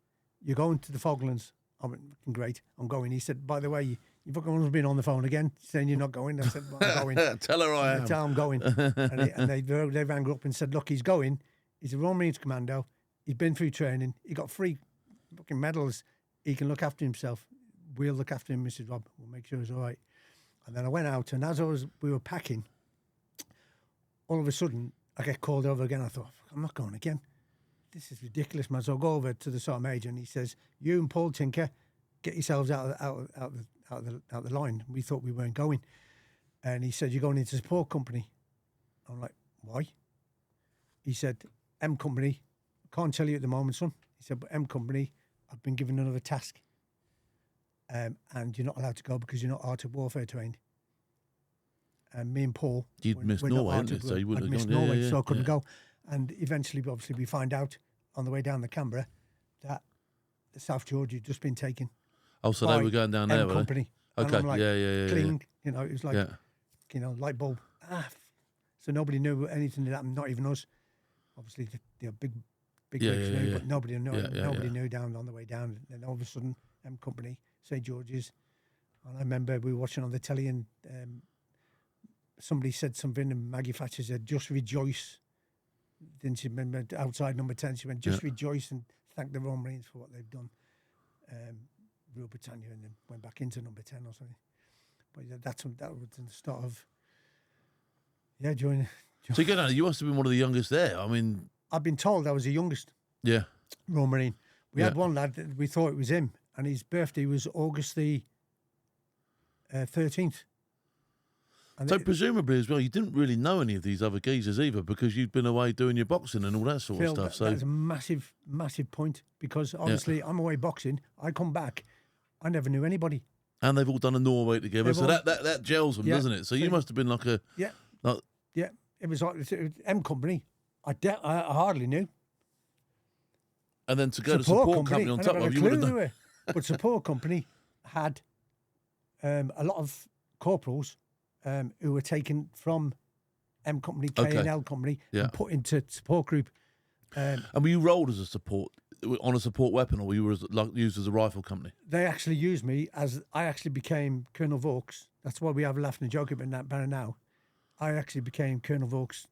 You're going to the Falklands. I went, great, I'm going. He said, by the way, you fucking been on the phone again saying you're not going. I said, well, I'm going. Tell her I am. Tell her I'm going. and they rang up and said, look, he's going. He's a Royal Marines Commando. He's been through training. He got 3 fucking medals. He can look after himself. We'll look after him, Mrs. Robb. We'll make sure he's all right. And then I went out, and as we were packing, all of a sudden, I get called over again. I thought, I'm not going again. This is ridiculous, man. So I go over to the Sergeant Major, and he says, you and Paul Tinker, get yourselves out the line. We thought we weren't going. And he said, you're going into support company. I'm like, why? He said, M Company, can't tell you at the moment, son. He said, but M Company, I've been given another task. And you're not allowed to go because you're not art of warfare trained. And me and Paul... You'd missed Norway, hadn't you? So you wouldn't have missed gone. Norway, so I couldn't go. And eventually, obviously, we find out on the way down to Canberra that the South Georgia had just been taken. Oh, so they were going down there, M were Company. they? Okay, like, yeah. Clean, it was like, light bulb. So nobody knew anything that happened, not even us. Obviously, big rigs knew, but nobody knew down on the way down. And then all of a sudden, M Company, St. George's. And I remember we were watching on the telly, and somebody said something, and Maggie Thatcher said, just rejoice. Then she remember outside number 10, she went, just rejoice and thank the Royal Marines for what they've done. Rule Britannia, and then went back into number 10 or something. But that was the start of, joining. So you must have been one of the youngest there. I mean, I've been told I was the youngest Yeah. Royal Marine. We Yeah. had one lad that we thought it was him, and his birthday was August the 13th. And So presumably as well, you didn't really know any of these other geezers either because you'd been away doing your boxing and all that sort Phil, of stuff. So that's a massive, massive point because obviously I'm away boxing. I come back, I never knew anybody. and they've all done a Norway together, They've so all- that gels them, Yeah. doesn't it? So you must have been like a Yeah, like, yeah. It was like M Company. I hardly knew. and then to go to support company on I top never had of a you would clue have who done. they were. But support company had a lot of corporals who were taken from M Company, Okay. K&L Company, Yeah. and put into support group. And were you rolled as a support on a support weapon, or you were used as a rifle company? They actually used me as I actually became Colonel Vaux. That's why we have a laugh and a joke about that banner now. I actually became Colonel Vaux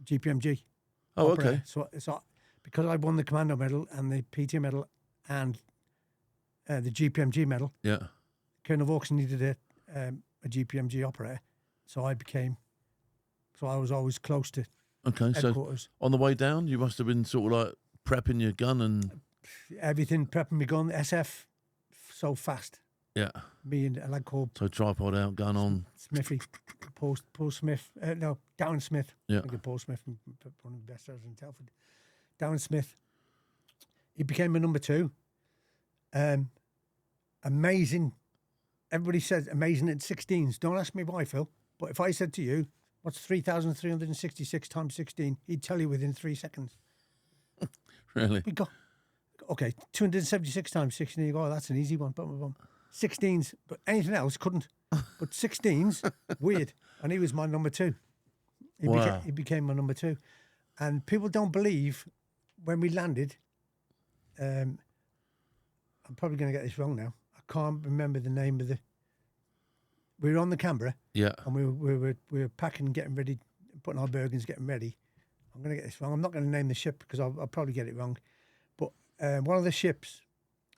GPMG. Oh, operator. okay. So because I won the Commando Medal and the PT Medal and the GPMG Medal, Yeah. Colonel Vaux needed a GPMG operator. So I was always close to Okay. So headquarters. on the way down, you must have been sort of like prepping your gun and Everything, prepping my gun, SF, so fast. yeah. Me and a lad called So tripod out, gun on. Smithy, Paul Smith, Down Smith. Yeah. I think Paul Smith, one of the best sellers in Telford. Down Smith. He became my number 2. Amazing. Everybody says amazing at 16s. Don't ask me why, Phil. But if I said to you, what's 3,366 times 16? He'd tell you within 3 seconds. Really? We go, okay, 276 times 16. You go, oh, that's an easy one. Boom, boom, boom. 16s, but anything else couldn't. But 16s, weird. And he was my number 2. He became my number 2. And people don't believe when we landed, I'm probably going to get this wrong now. I can't remember the name of we were on the Canberra Yeah. and we were packing, getting ready, putting our Bergens, getting ready. I'm going to get this wrong. I'm not going to name the ship because I'll probably get it wrong. But one of the ships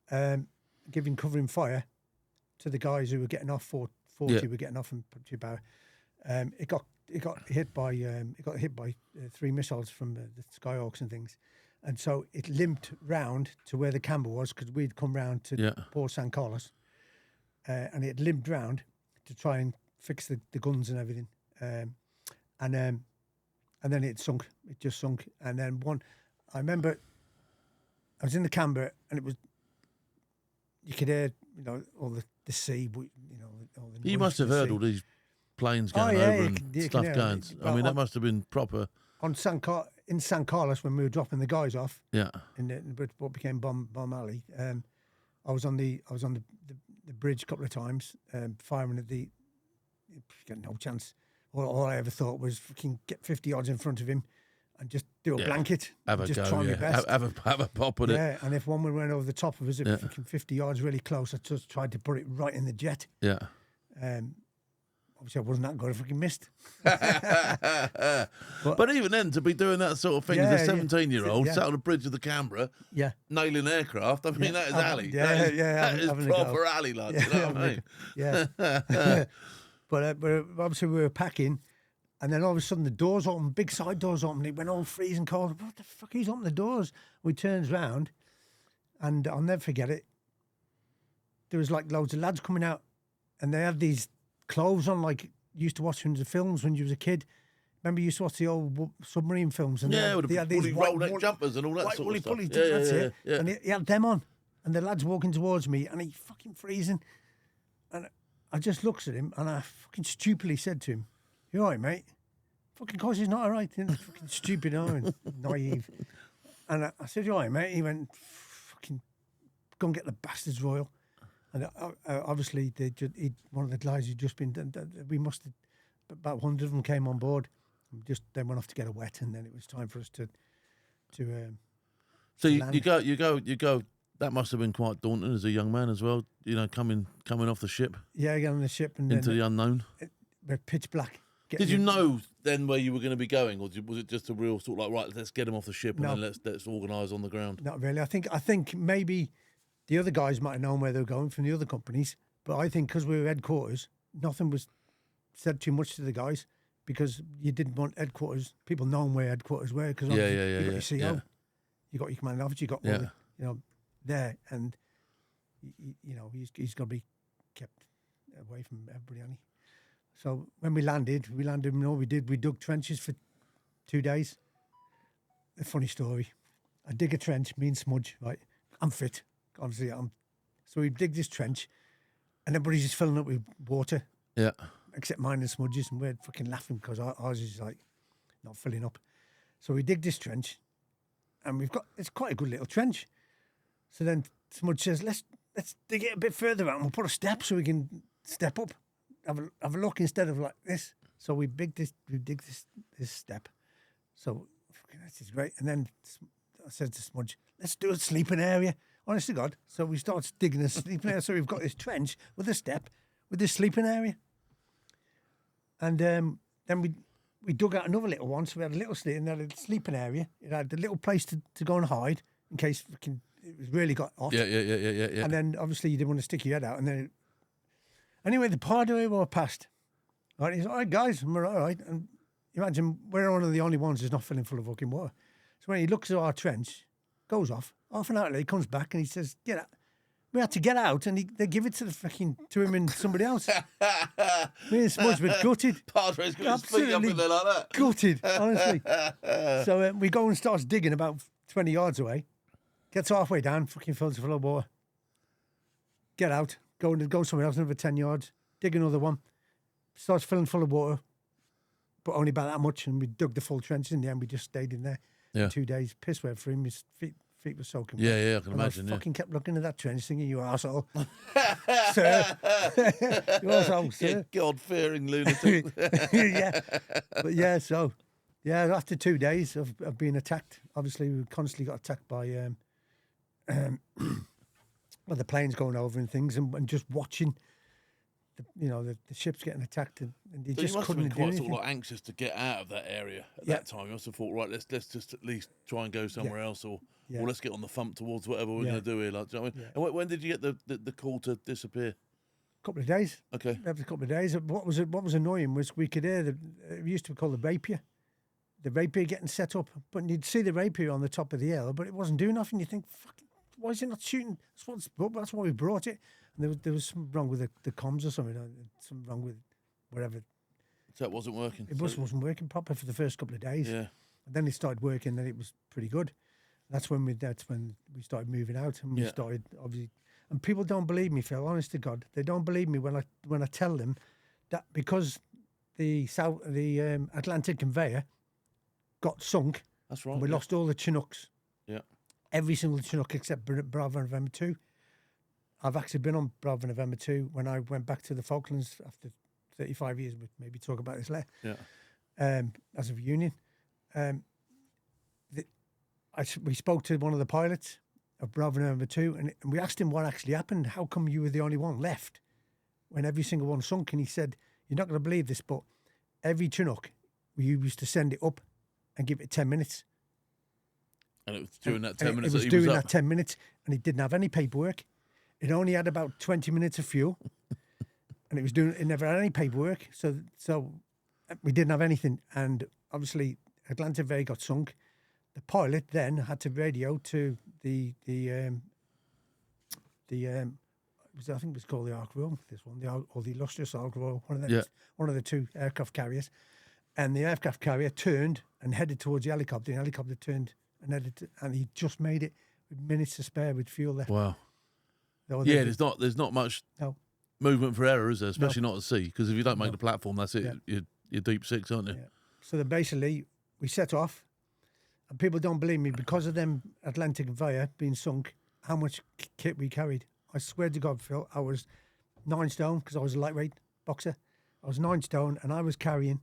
covering fire to the guys who were getting off 40 were getting off from Power. It got hit by 3 missiles from the Skyhawks and things, and so it limped round to where the camber was because we'd come round to Port San Carlos, and it limped round to try and fix the guns and everything, and then it sunk. It just sunk, and then I remember I was in the camber and it was. You could hear, all the sea, all the You noise must from have the heard sea. all these planes going yeah, over you and can- you can stuff hear going. it. I mean, that must have been proper. In San Carlos when we were dropping the guys off Yeah. in what became Bomb Alley. I was on the bridge a couple of times, firing at the. Got no chance. All I ever thought was fucking get 50 yards in front of him, and just do a blanket. Have a just go. try my Yeah. best. Have a pop at it. Yeah, and if one went over the top of us at fucking 50 yards really close, I just tried to put it right in the jet. Yeah. Obviously, I wasn't that good. I fucking missed. But even then, to be doing that sort of thing as a 17-year-old, Yeah. sat on the bridge of the Canberra, Yeah. nailing aircraft, I mean, that is alley. Yeah, that is having a go. proper alley, lad. You know what I mean? Yeah. but obviously we were packing, and then all of a sudden the doors open, big side doors open. It went all freezing cold. What the fuck? Who's opened the doors? We turns round, and I'll never forget it. There was like loads of lads coming out, and they had these clothes on, like you used to watch in the films when you was a kid. Remember, you used to watch the old submarine films, and Yeah, with they the had these woolly white roll-neck jumpers and all that white sort woolly of stuff. pulleys, Yeah, that's it. yeah. And he had them on, and the lad's walking towards me, and he's fucking freezing. And I just looked at him, and I fucking stupidly said to him, "You all right, mate?" Fucking course he's not all right. Fucking stupid, and naive. And I said, "You all right, mate?" He went, "Fucking go and get the bastards, Royal." And obviously, one of the guys who'd just been, we must have, about 100 of them came on board. Just then went off to get a wet, and then it was time for us to. So land. you go. That must have been quite daunting as a young man as well. Coming off the ship Yeah, get on the ship and into then the unknown. we're pitch black. Did you know then where you were going to be going, or was it just a real sort of like, right, let's get him off the ship and No. then let's organise on the ground? Not really. I think maybe the other guys might have known where they were going from the other companies, but I think because we were headquarters, nothing was said too much to the guys. because you didn't want headquarters, people knowing where headquarters were, because you got your CO, you got your commanding officer, you got all the, there, and he's got to be kept away from everybody, only. So when we landed, we dug trenches for 2 days. A funny story. I dig a trench, me and Smudge, right? I'm fit, obviously. So we dig this trench, and everybody's just filling up with water. Yeah. Except mine and Smudge's, and we're fucking laughing because ours is like not filling up. So we dig this trench, and it's quite a good little trench. So then Smudge says, let's dig it a bit further out, and we'll put a step so we can step up, have a look instead of like this. So we dig this step. So this is great. And then I said to Smudge, let's do a sleeping area. Honest to God. So we start digging a sleeping area. So we've got this trench with a step with this sleeping area. And then we dug out another little one. So we had a little sleeping area. It had a little place to go and hide in case it really got hot. Yeah. And then obviously you didn't want to stick your head out. And then anyway, the party were passed. Right, he's like, all right, guys, we're all right. And imagine we're one of the only ones that's not filling full of fucking water. So when he looks at our trench, goes off, half an hour later, he comes back and he says, get out. We had to get out, and they give it to him and somebody else. Me and Smudge were gutted. Padre's got his feet up in there like that. Gutted, honestly. So we go and starts digging about 20 yards away. Gets halfway down, fucking fills it full of water. Get out, go somewhere else, another 10 yards, dig another one. Starts filling full of water, but only about that much, and we dug the full trench. In the end, we just stayed in there for 2 days. Piss wet for him, his feet were soaking wet. Yeah, I can imagine. I fucking kept looking at that trench thinking, you arsehole. Sir. You arsehole, sir. You God-fearing lunatic. Yeah. But after 2 days of being attacked, obviously we constantly got attacked by the planes going over and things, and just watching the ships getting attacked, and you just couldn't do anything. You must have been quite sort of anxious to get out of that area at that time. You must have thought, right, let's just at least try and go somewhere else, or let's get on the thump towards whatever we're going to do here. Like, do you know what I mean? And when did you get the call to disappear? A couple of days. Okay. After a couple of days. What was annoying was we could hear it used to be called the rapier. The rapier getting set up, but you'd see the rapier on the top of the hill, but it wasn't doing nothing. You think, fuck, why is it not shooting? That's why we brought it. And there was something wrong with the comms or something. Something wrong with whatever. So it wasn't working? It wasn't working proper for the first couple of days. Yeah. And then it started working, then it was pretty good. That's when we started moving out, and we started, obviously. And people don't believe me, Phil, honest to God. They don't believe me when I tell them that because the Atlantic Conveyor got sunk. That's right. And we lost all the Chinooks. Yeah. Every single Chinook except Bravo November 2. I've actually been on Bravo November 2 when I went back to the Falklands after 35 years. We'll maybe talk about this later. Yeah. As a reunion. We spoke to one of the pilots of Bravo November 2, and we asked him what actually happened. How come you were the only one left when every single one sunk? And he said, you're not going to believe this, but every Chinook, we used to send it up and give it 10 minutes. And it was during that 10 minutes that he was up. That 10 minutes, and he didn't have any paperwork. It only had about 20 minutes of fuel, and it never had any paperwork. So we didn't have anything. And obviously, Atlantic Conveyor got sunk. The pilot then had to radio to I think it was called the Ark Royal, this one, or the Illustrious Ark Royal, one of the two aircraft carriers. And the aircraft carrier turned and headed towards the helicopter. The helicopter turned and headed, and he just made it with minutes to spare with fuel left. Wow. There's not much movement for error, is there? Especially not at sea, because if you don't make the platform, that's it. Yeah. You're deep six, aren't you? Yeah. So then basically we set off, and people don't believe me because of them Atlantic Conveyor being sunk. How much kit we carried? I swear to God, Phil, I was 9 stone because I was a lightweight boxer. I was 9 stone, and I was carrying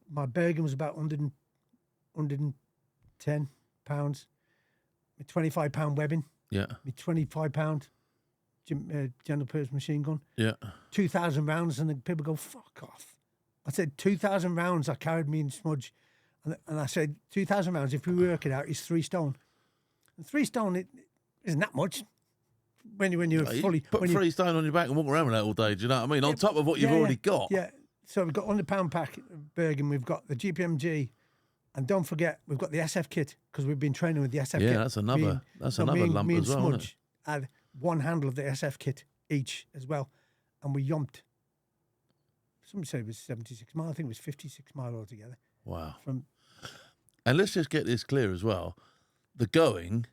my Bergen was about 110 pounds. My 25-pound webbing. Yeah. My 25-pound general purpose machine gun. Yeah. 2,000 rounds, and then people go, fuck off. I said 2,000 rounds. I carried me in Smudge, and I said 2,000 rounds. If we work it out, is 3 stone. And 3 stone, it isn't that much. When you're fully put 3 stone on your back and walk around with that all day. Do you know what I mean? On top of what you've already got. Yeah. So we've got £100 pack Bergen, we've got the GPMG, and don't forget we've got the SF kit because we've been training with the SF kit. Yeah, that's another lump me as well, isn't it? Smudge had one handle of the SF kit each as well, and we yomped. Somebody said it was 76 mile. I think it was 56 mile altogether. Wow. And let's just get this clear as well. The going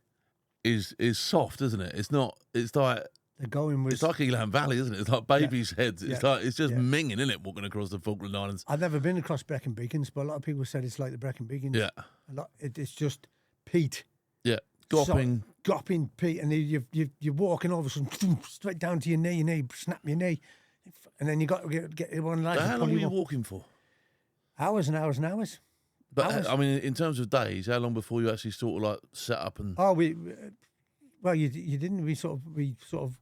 is soft, isn't it? It's not. It's like the going was. It's like Elan Valley, isn't it? It's like babies' heads. It's it's just minging, isn't it? Walking across the Falkland Islands. I've never been across Brecon Beacons, but a lot of people said it's like the Brecon Beacons. Yeah. It's just peat. Yeah. Gopping peat, and you're walking all of a sudden straight down to your knee, snap your knee, and then you got to get one leg. So how long were you walking for? Hours and hours and hours. But I mean, in terms of days, how long before you actually sort of like set up and? Oh, you didn't. We sort of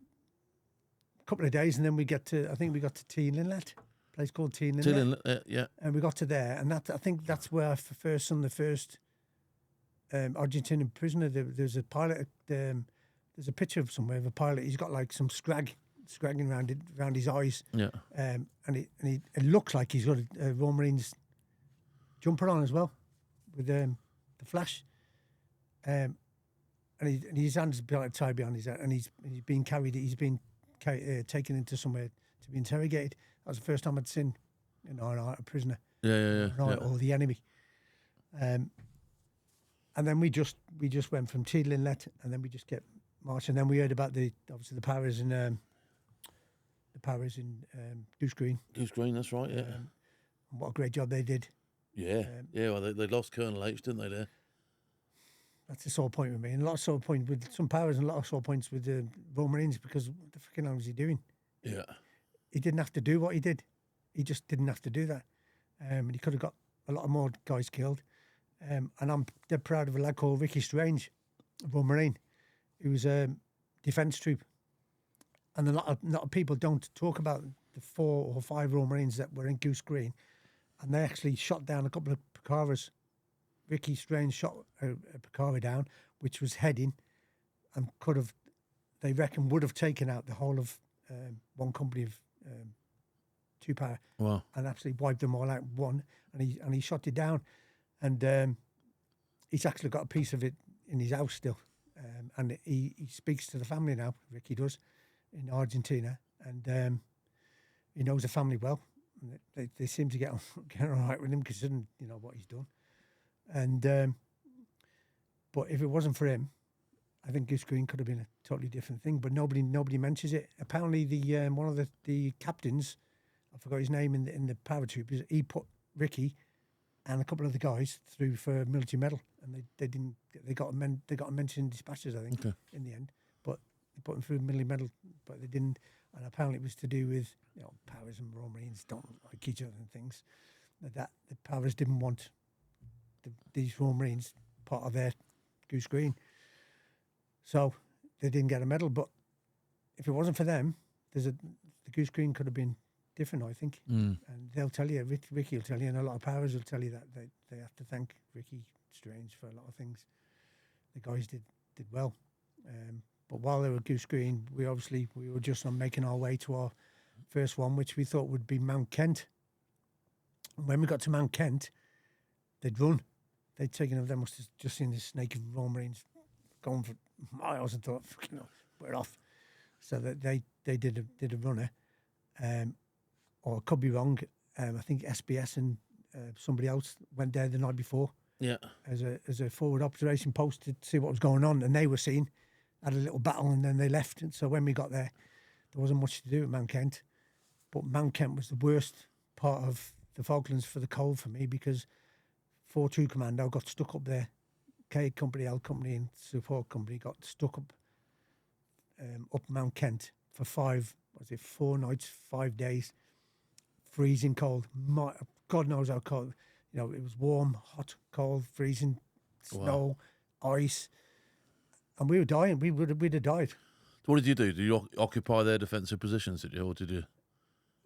a couple of days, and then we got to Teen Inlet, a place called Teen Inlet. Yeah. And we got to there, and I think that's where I first saw the first Argentinian prisoner. There's a pilot. There's a picture of somewhere of a pilot. He's got like some scragging around his eyes. Yeah. And it looks like he's got a Royal Marines jumper on as well, with the flash. And his hands tied behind his head, and he's been carried. He's been taken into somewhere to be interrogated. That was the first time I'd seen a prisoner. Yeah. Or the enemy. And then we just went from Cheadle Inlet, and then we just kept marching. And then we heard about the powers in Goose Green. Goose Green, that's right. Yeah. And what a great job they did. Yeah. Well, they lost Colonel H, didn't they? There. That's a sore point with me, and a lot of sore point with some powers, and a lot of sore points with the Royal Marines, because what the freaking hell was he doing? Yeah. He didn't have to do what he did. He just didn't have to do that. And he could have got a lot more guys killed. And I'm dead proud of a lad called Ricky Strange, a Royal Marine. He was a defence troop. And a lot of people don't talk about the 4 or 5 Royal Marines that were in Goose Green. And they actually shot down a couple of Picaras. Ricky Strange shot a Picara down, which was heading, and they reckon, would have taken out the whole of one company of 2 power. Wow. And absolutely wiped them all out one, and he shot it down. And he's actually got a piece of it in his house still. And he speaks to the family now, Ricky does, in Argentina. And he knows the family well. And they seem to get on all right with him, considering, what he's done. And but if it wasn't for him, I think Goose Green could have been a totally different thing. But nobody mentions it. Apparently, the one of the captains, I forgot his name in the paratroopers, he put Ricky and a couple of the guys through for a military medal, and they got a mention in dispatches, I think, in the end. But they put them through a military medal, but they didn't. And apparently, it was to do with powers and Royal Marines don't like each other and things. That the powers didn't want these Royal Marines part of their Goose Green, so they didn't get a medal. But if it wasn't for them, the Goose Green could have been different, I think. And they'll tell you, Ricky will tell you, and a lot of powers will tell you that they have to thank Ricky Strange for a lot of things. The guys did well, but while they were Goose Green, we were just on making our way to our first one, which we thought would be Mount Kent. And when we got to Mount Kent, they'd run. They'd taken them. Must have just seen this snake of Royal Marines going for miles and thought, we're off. So that they did a runner, or I could be wrong. I think SBS and somebody else went there the night before. Yeah. As a forward observation post to see what was going on, and they were seen, had a little battle, and then they left. And so when we got there wasn't much to do at Mount Kent, but Mount Kent was the worst part of the Falklands for the cold for me, because 4-2 Commando got stuck up there. K Company, L Company, and Support Company got stuck up Mount Kent for 4 nights, 5 days, freezing cold. God knows how cold. It was warm, hot, cold, freezing, snow, ice, and we were dying. We'd have died. So what did you do? Did you occupy their defensive positions? Did you, or did you?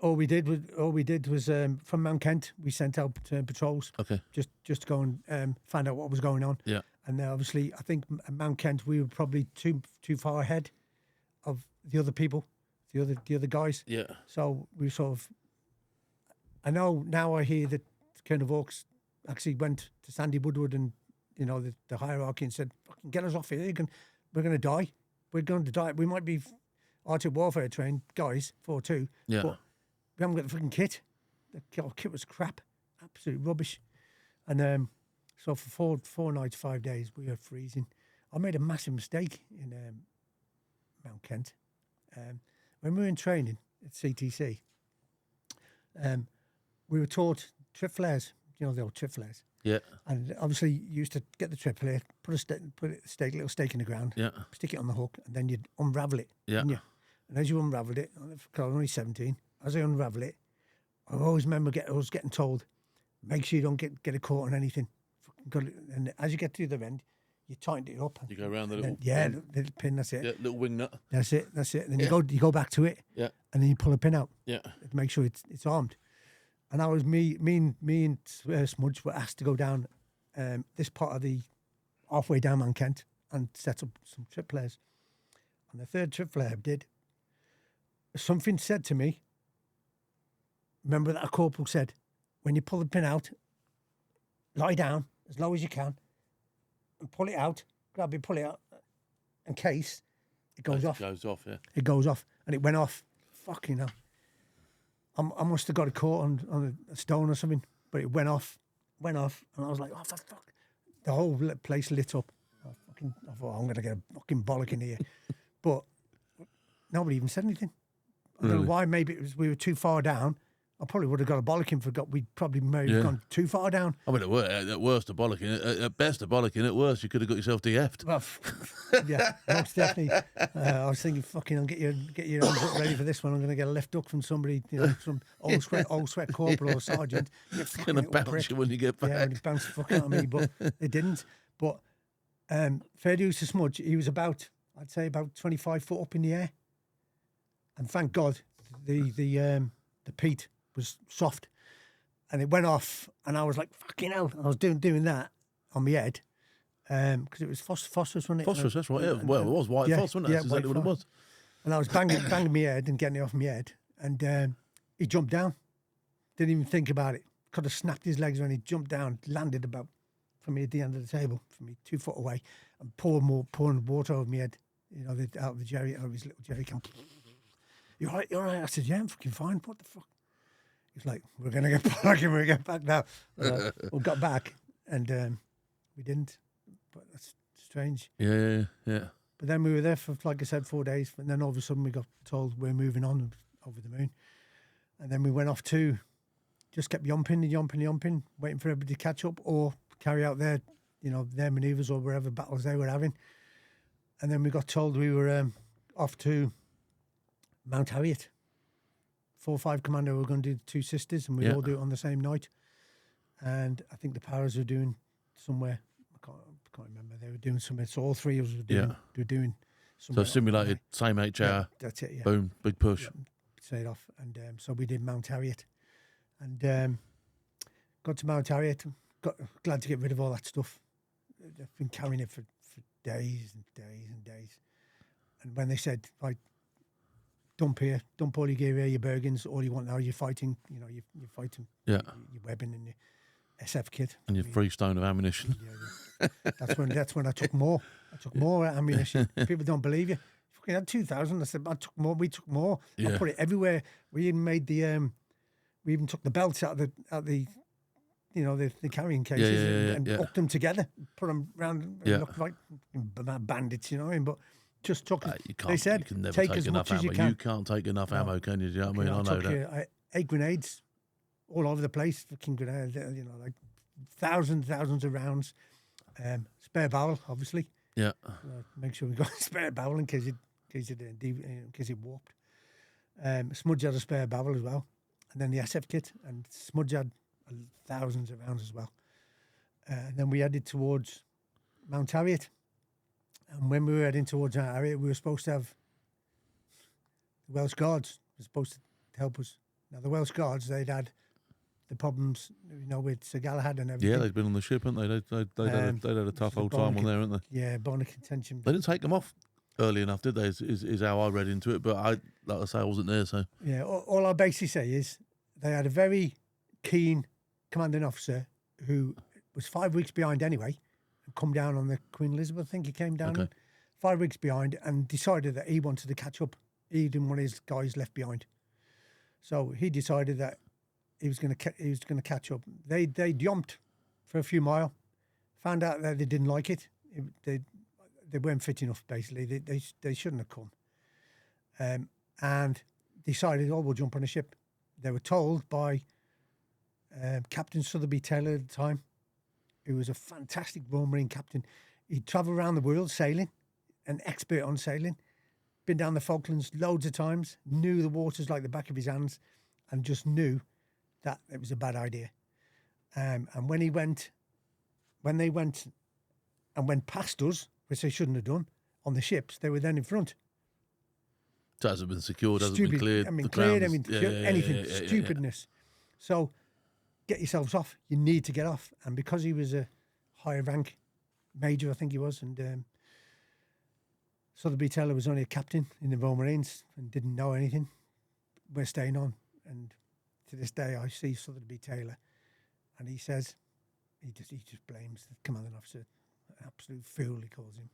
All we did was from Mount Kent, we sent out patrols. Okay. Just to go and find out what was going on. Yeah. And obviously, I think at Mount Kent we were probably too far ahead of the other people, the other guys. Yeah. So we sort of I know now. I hear that Colonel Vaux actually went to Sandy Woodward and the hierarchy and said, "Fucking get us off here. We're going to die. We're going to die. We might be Arctic warfare trained guys, 4-2, but we haven't got the fucking kit. The kit was crap, absolute rubbish." And so for four nights, 5 days, we were freezing. I made a massive mistake in Mount Kent. When we were in training at CTC, we were taught trip flares, the old trip flares. Yeah. And obviously you used to get the trip flare, put a little stake in the ground, stick it on the hook, and then you'd unravel it. Yeah. And as you unravelled it, I was only 17, as I unravel it, I always remember getting told, make sure you don't get it caught on anything. And as you get to the other end, you tighten it up. You go around the little little pin, that's it. Yeah, little wing nut. That's it. And then you go back to it. Yeah. And then you pull a pin out. Yeah. To make sure it's armed. And that was me and Smudge were asked to go down this part of the halfway down Mount Kent and set up some trip flares. And the third trip flare I did, something said to me, remember that a corporal said, when you pull the pin out, lie down as low as you can and pull it out, grab it, pull it out, in case it goes off. It goes off, yeah. It goes off. And it went off. Fucking hell. I must have got it caught on a stone or something, but it went off, and I was like, oh, for fuck. The whole place lit up. I thought, I'm going to get a fucking bollock in here. But nobody even said anything. I don't know why. Maybe it was we were too far down. I probably would have got a bollocking we'd probably maybe gone too far down. I mean, at worst a bollocking, at best a bollocking, at worst you could have got yourself DF'd. Well, yeah, most definitely. I was thinking, fucking, I'll get your arms up ready for this one. I'm going to get a left hook from somebody, some old sweat corporal or sergeant. It's going to bounce you when you get back. Yeah, it bounced the fuck out of me, but it didn't. But fair dues to Smudge, he was I'd say about 25 foot up in the air, and thank God the peat was soft, and it went off, and I was like, fucking hell. I was doing that on my head, because it was phosphorus, wasn't it? Phosphorus, that's right. Yeah. Well, it was white phosphorus, wasn't it? That's exactly what it was. And I was banging my head and getting it off my head, and he jumped down. Didn't even think about it. Could have snapped his legs when he jumped down, landed about from me at the end of the table, from me 2 foot away, and pouring water over my head, out of his little jerry can. You're right. I said, yeah, I'm fucking fine. What the fuck? He's like, we're going to get back and we're going to get back now. We got back and we didn't. But that's strange. Yeah. But then we were there for, like I said, 4 days. And then all of a sudden we got told we're moving on over the moon. And then we went off to, just kept yomping, waiting for everybody to catch up or carry out their manoeuvres or wherever battles they were having. And then we got told we were off to Mount Harriet. 4 or 5 commando were going to do the Two Sisters, and we'd all do it on the same night. And I think the Paras were doing somewhere. I can't remember. They were doing somewhere. So all three of us were doing somewhere. So simulated, same HR. Yeah, that's it. Yeah. Boom, big push. Say it off, and so we did Mount Harriet, and got to Mount Harriet. Glad to get rid of all that stuff. I've been carrying it for days and days and days. And when they said, right, dump all your gear here, your Bergens, all you want now, you're fighting, you're fighting, your weapon and your SF kit. And your freestone of ammunition. Yeah. That's when I took more. I took more ammunition. People don't believe you. Fucking had 2,000. I said, I took more. We took more. I put it everywhere. We even made we even took the belts out of the the carrying cases and hooked them together, put them round, looked like bandits, you know what I mean? But just took it. They said, you can never take as much as you can. You can't take enough ammo, can you? Do you know what I mean? I know that. 8 grenades all over the place, fucking grenades, like thousands of rounds. Spare barrel, obviously. Yeah. Make sure we got a spare barrel in case it warped. Smudge had a spare barrel as well. And then the SF kit, and Smudge had thousands of rounds as well. And then we headed towards Mount Harriet. And when we were heading towards Mount Harriet, we were supposed to have the Welsh Guards were supposed to help us. Now, the Welsh Guards, they'd had the problems, with Sir Galahad and everything. Yeah, they'd been on the ship, hadn't they? They'd had a tough old time on there, hadn't they? Yeah, bone of contention. They didn't take them off early enough, did they? Is how I read into it. But like I say, I wasn't there, so. Yeah, all I basically say is they had a very keen commanding officer who was 5 weeks behind anyway, and come down on the Queen Elizabeth. I think he came down 5 weeks behind and decided that he wanted to catch up. He didn't want his guys left behind, so he decided that he was going to catch up. They jumped for a few miles, found out that they didn't like it. They weren't fit enough. Basically, they shouldn't have come, and decided, we'll jump on a ship. They were told by Captain Sotheby Taylor at the time, who was a fantastic Royal Marine captain. He'd travelled around the world sailing, an expert on sailing, been down the Falklands loads of times, knew the waters like the back of his hands, and just knew that it was a bad idea. And when they went past us, which they shouldn't have done, on the ships, they were then in front. It hasn't been secured, hasn't been cleared. Anything, stupidness. So get yourselves off. You need to get off. And because he was a higher rank major, I think he was, and Sotheby Taylor was only a captain in the Royal Marines and didn't know anything, we're staying on. And to this day, I see Sotheby Taylor, and he says, he just blames the commanding officer, an absolute fool, he calls him.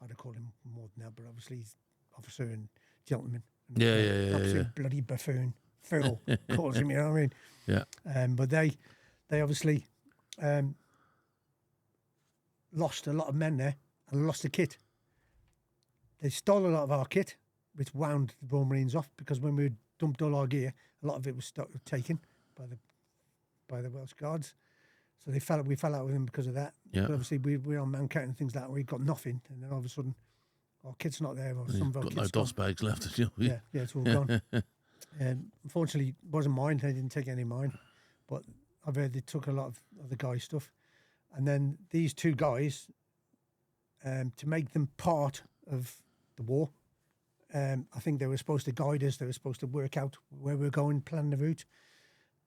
I'd have called him more than that, but obviously he's officer and gentleman. And absolute bloody buffoon, fool, calls him, you know what I mean? Yeah. But they obviously lost a lot of men there and lost the kit. They stole a lot of our kit, which wound the Royal Marines off, because when we dumped all our gear, a lot of it was taken by the Welsh Guards. So we fell out with them because of that. Yeah. But obviously we were on Mountcat and things like that. We got nothing, and then all of a sudden our kit's not there, or some of our got kit's no DOS bags left, have you? Yeah, it's all gone. Unfortunately, it wasn't mine. They didn't take any of mine, but I've heard they took a lot of other guys' stuff. And then these two guys, to make them part of the war, I think they were supposed to guide us. They were supposed to work out where we were going, plan the route,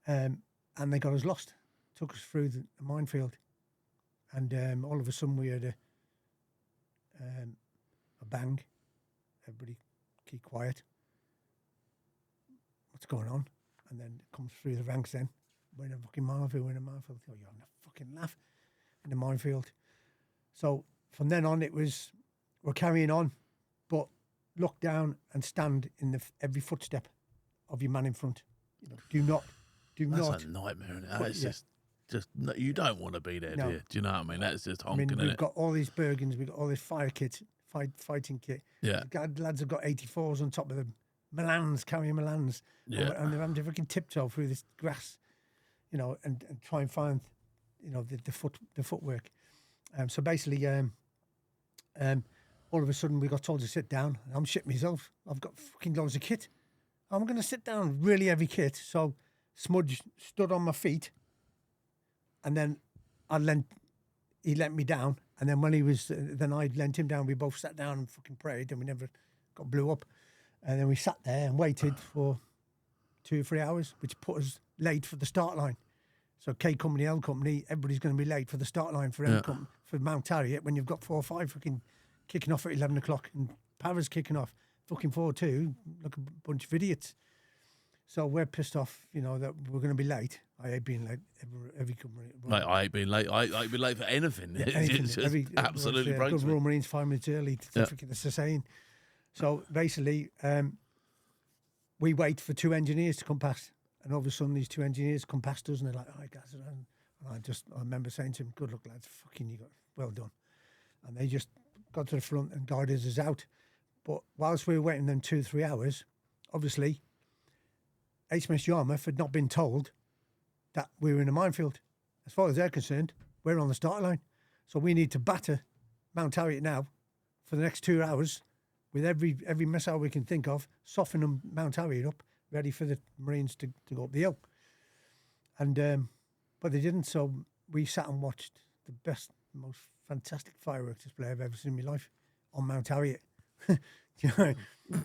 and they got us lost. Took us through the minefield, and all of a sudden we heard a bang. Everybody keep quiet. What's going on? And then it comes through the ranks then. We're in a fucking minefield, Oh, you're having a fucking laugh in the minefield. So from then on, we're carrying on, but look down and stand in every footstep of your man in front. Do not. That's a nightmare, isn't it? It's just you don't want to be there, do you? Do you know what I mean? That's just honking, we've got all these Bergens, we've got all this fire kit, fighting kit. Yeah. Lads have got 84s on top of them, Milans, carrying Milans. Yeah. And they're having to fucking tiptoe through this grass, and try and find, the footwork. So basically, all of a sudden we got told to sit down. I'm shitting myself. I've got fucking loads of kit. I'm going to sit down, really heavy kit. So Smudge stood on my feet, and then he lent me down. And then when then I lent him down. We both sat down and fucking prayed, and we never got blew up. And then we sat there and waited for 2 or 3 hours, which put us late for the start line. So K Company, L Company, everybody's going to be late for the start line for for Mount Harriet, when you've got 4 or 5 fucking kicking off at 11 o'clock and Para's kicking off fucking 4-2, like a bunch of idiots. So we're pissed off, that we're going to be late. I hate being late every company. Mate, I hate being late. I hate being late for anything. Yeah, It's just absolutely breaks good me. Royal Marines 5 minutes early. That's the saying. So basically, we wait for 2 engineers to come past. And all of a sudden, these 2 engineers come past us, and they're like, "All right, guys." And I remember saying to him, "Good luck, lads. Fucking, you got well done." And they just got to the front and guided us out. But whilst we were waiting them 2-3 hours, obviously, HMS Yarmouth had not been told that we were in a minefield. As far as they're concerned, we're on the start line. So we need to batter Mount Harriet now for the next 2 hours with every missile we can think of, soften Mount Harriet up, ready for the Marines to go up the hill. And but they didn't, so we sat and watched the best, most fantastic fireworks display I've ever seen in my life on Mount Harriet.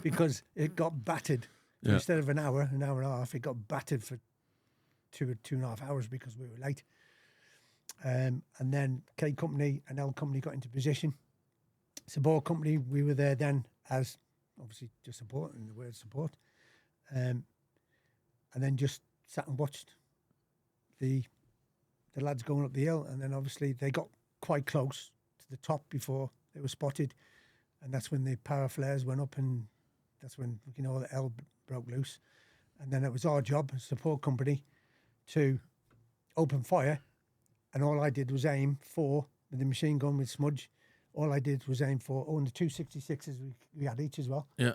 Because it got battered. Yeah. Instead of an hour and a half, it got battered for 2.5 hours because we were late. And then K Company and L Company got into position. Support Company, we were there then as obviously just support, and the word support. And then just sat and watched the lads going up the hill, and then obviously they got quite close to the top before they were spotted, and that's when the power flares went up, and that's when the L broke loose, and then it was our job as support company to open fire, and all I did was aim for with the machine gun with Smudge. All I did was aim for and the 266s we had each as well. Yeah.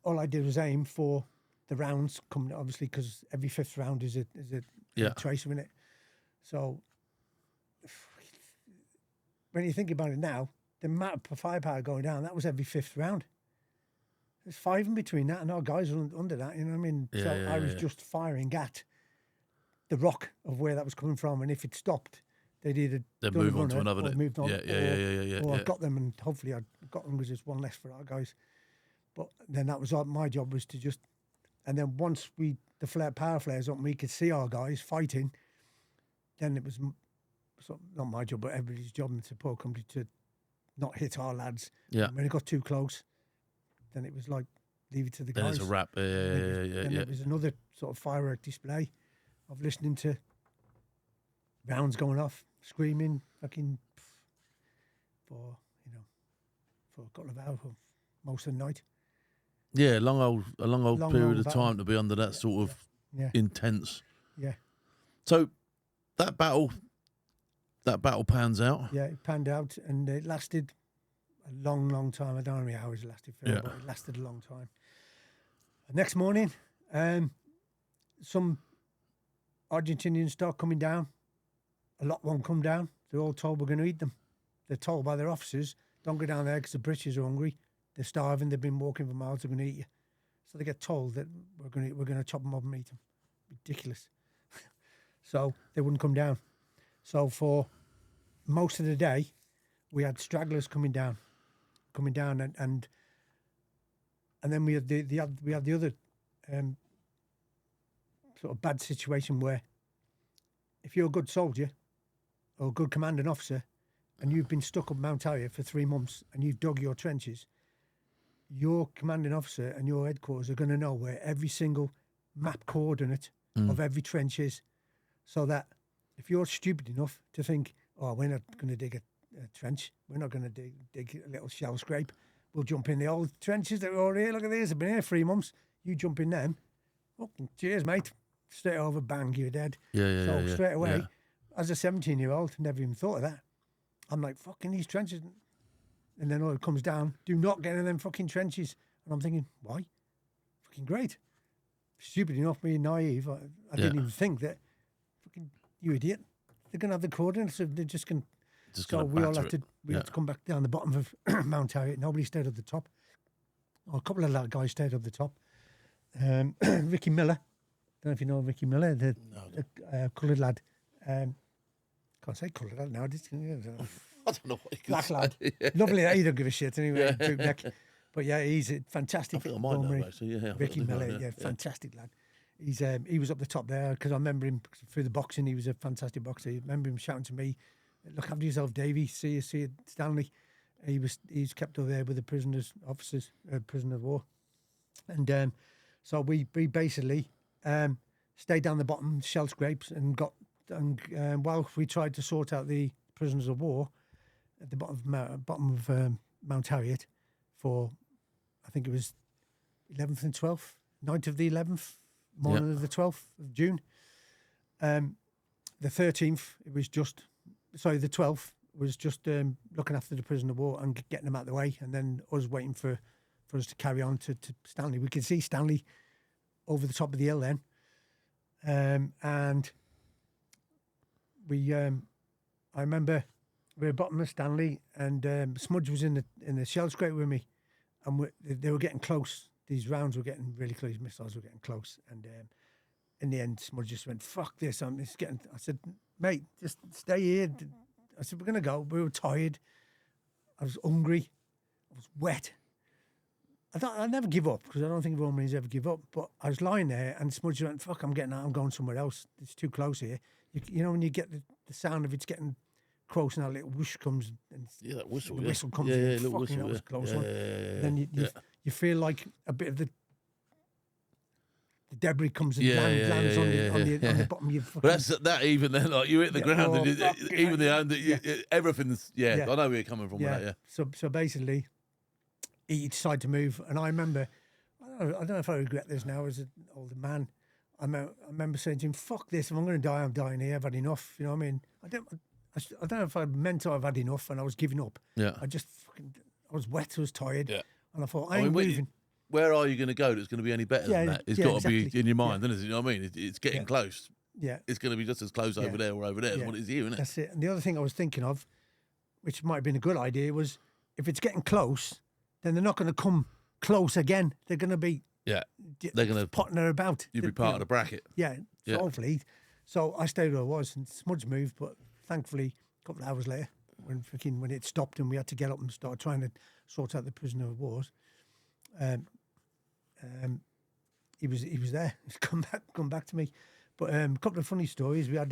All I did was aim for the rounds coming, obviously, because every fifth round is a tracer in it. So when you think about it now, the amount of firepower going down, that was every fifth round. There's 5 in between that, and our guys were under that, you know what I mean? I was just firing at the rock of where that was coming from, and if it stopped, they'd either move on to another. Moved on, or I I got them, and hopefully I got them because there's one less for our guys. But then that was my job, was to just, and then once the power flares up and we could see our guys fighting, then it was not my job, but everybody's job in the support company to not hit our lads. Yeah. And when it got too close, then it was like, leave it to the guys. Then it's a wrap. Then it was another sort of firework display of listening to rounds going off, screaming, fucking for a couple of hours, most of the night. Yeah, a long old period of battle. time to be under that sort of intense. Yeah. So that battle pans out. Yeah, it panned out, and it lasted a long, long time. I don't know how many hours it lasted for, but it lasted a long time. The next morning, some Argentinians start coming down. A lot won't come down. They're all told we're going to eat them. They're told by their officers, don't go down there because the British are hungry. They're starving. They've been walking for miles. They're going to eat you. So they get told that we're going to chop them up and eat them. Ridiculous. So they wouldn't come down. So for most of the day, we had stragglers coming down, and then we had the other sort of bad situation where if you're a good soldier or a good commanding officer and you've been stuck up Mount Harriet for 3 months and you've dug your trenches, your commanding officer and your headquarters are going to know where every single map coordinate of every trench is, so that if you're stupid enough to think, oh, we're not going to dig a trench, we're not going to dig a little shell scrape, we'll jump in the old trenches that are already here. Look at these, I've been here 3 months. You jump in them. Oh, cheers, mate. Straight over, bang, you're dead. So straight away, as a 17-year-old, never even thought of that. I'm like, fucking these trenches. And then all it comes down, do not get in them fucking trenches. And I'm thinking, why? Fucking great. Stupid enough, being naive. I didn't even think that, fucking, you idiot. They're going to have the coordinates. So they're just going to. So we all have to. We had to come back down the bottom of Mount Harriet. Nobody stayed up the top. Or a couple of guys stayed up the top. Ricky Miller. Don't know if you know Ricky Miller, the coloured lad. Can't say coloured lad now. I don't know what you can Black say. lad. Lovely. He don't give a shit anyway. But yeah, he's a fantastic. I think I might know, actually. Ricky Miller, fantastic lad. He was up the top there because I remember him through the boxing. He was a fantastic boxer. I remember him shouting to me, "Look after yourself, Davey. See you at Stanley." He's kept over there with the prisoner of war, and so we basically stayed down the bottom, shell scrapes, and while we tried to sort out the prisoners of war at the bottom of Mount Harriet for, I think it was 11th and 12th, night of the 11th, morning of the 12th of June. The 13th, the 12th was just looking after the prisoner of war and getting them out of the way, and then us waiting for us to carry on to Stanley. We could see Stanley over the top of the hill then. And we, I remember we were bottom of Stanley, and Smudge was in the shell scrape with me, and they were getting close. These rounds were getting really close. Missiles were getting close, and in the end, Smudge just went, "Fuck this! I said, "Mate, just stay here." I said, "We're gonna go." We were tired. I was hungry. I was wet. I never give up, because I don't think Romans ever give up. But I was lying there, and Smudge went, "Fuck, I'm getting out. I'm going somewhere else. It's too close here." You know when you get the sound of it's getting close, and a little whoosh comes, and that whistle. The whistle comes. Yeah, and little fucking, whistle. that was a close one. Yeah. Then you feel like a bit of the the debris comes and lands on the bottom of your fucking... But that's that even then, like you hit the ground, and even the hand, everything's... I know where you're coming from with that, So basically, he decided to move, and I remember, I don't know if I regret this now as an older man, I remember saying to him, fuck this, if I'm going to die, I'm dying here, I've had enough, you know what I mean? I don't know if I meant I've had enough and I was giving up. Yeah. I was wet, I was tired, and I thought, I mean, ain't moving. Where are you going to go that's going to be any better than that? It's got to be in your mind, isn't it? You know what I mean? It's getting close. Yeah. It's going to be just as close over there or over there as what it is here, isn't it? That's it. And the other thing I was thinking of, which might have been a good idea, was if it's getting close, then they're not going to come close again. They're going to be they're going to potting her about. You'll be part of the bracket. Yeah, so hopefully. So I stayed where I was, and Smudge moved, but thankfully, a couple of hours later, when it stopped and we had to get up and start trying to sort out the prisoner of wars, he was there. He's come back to me. But a couple of funny stories. We had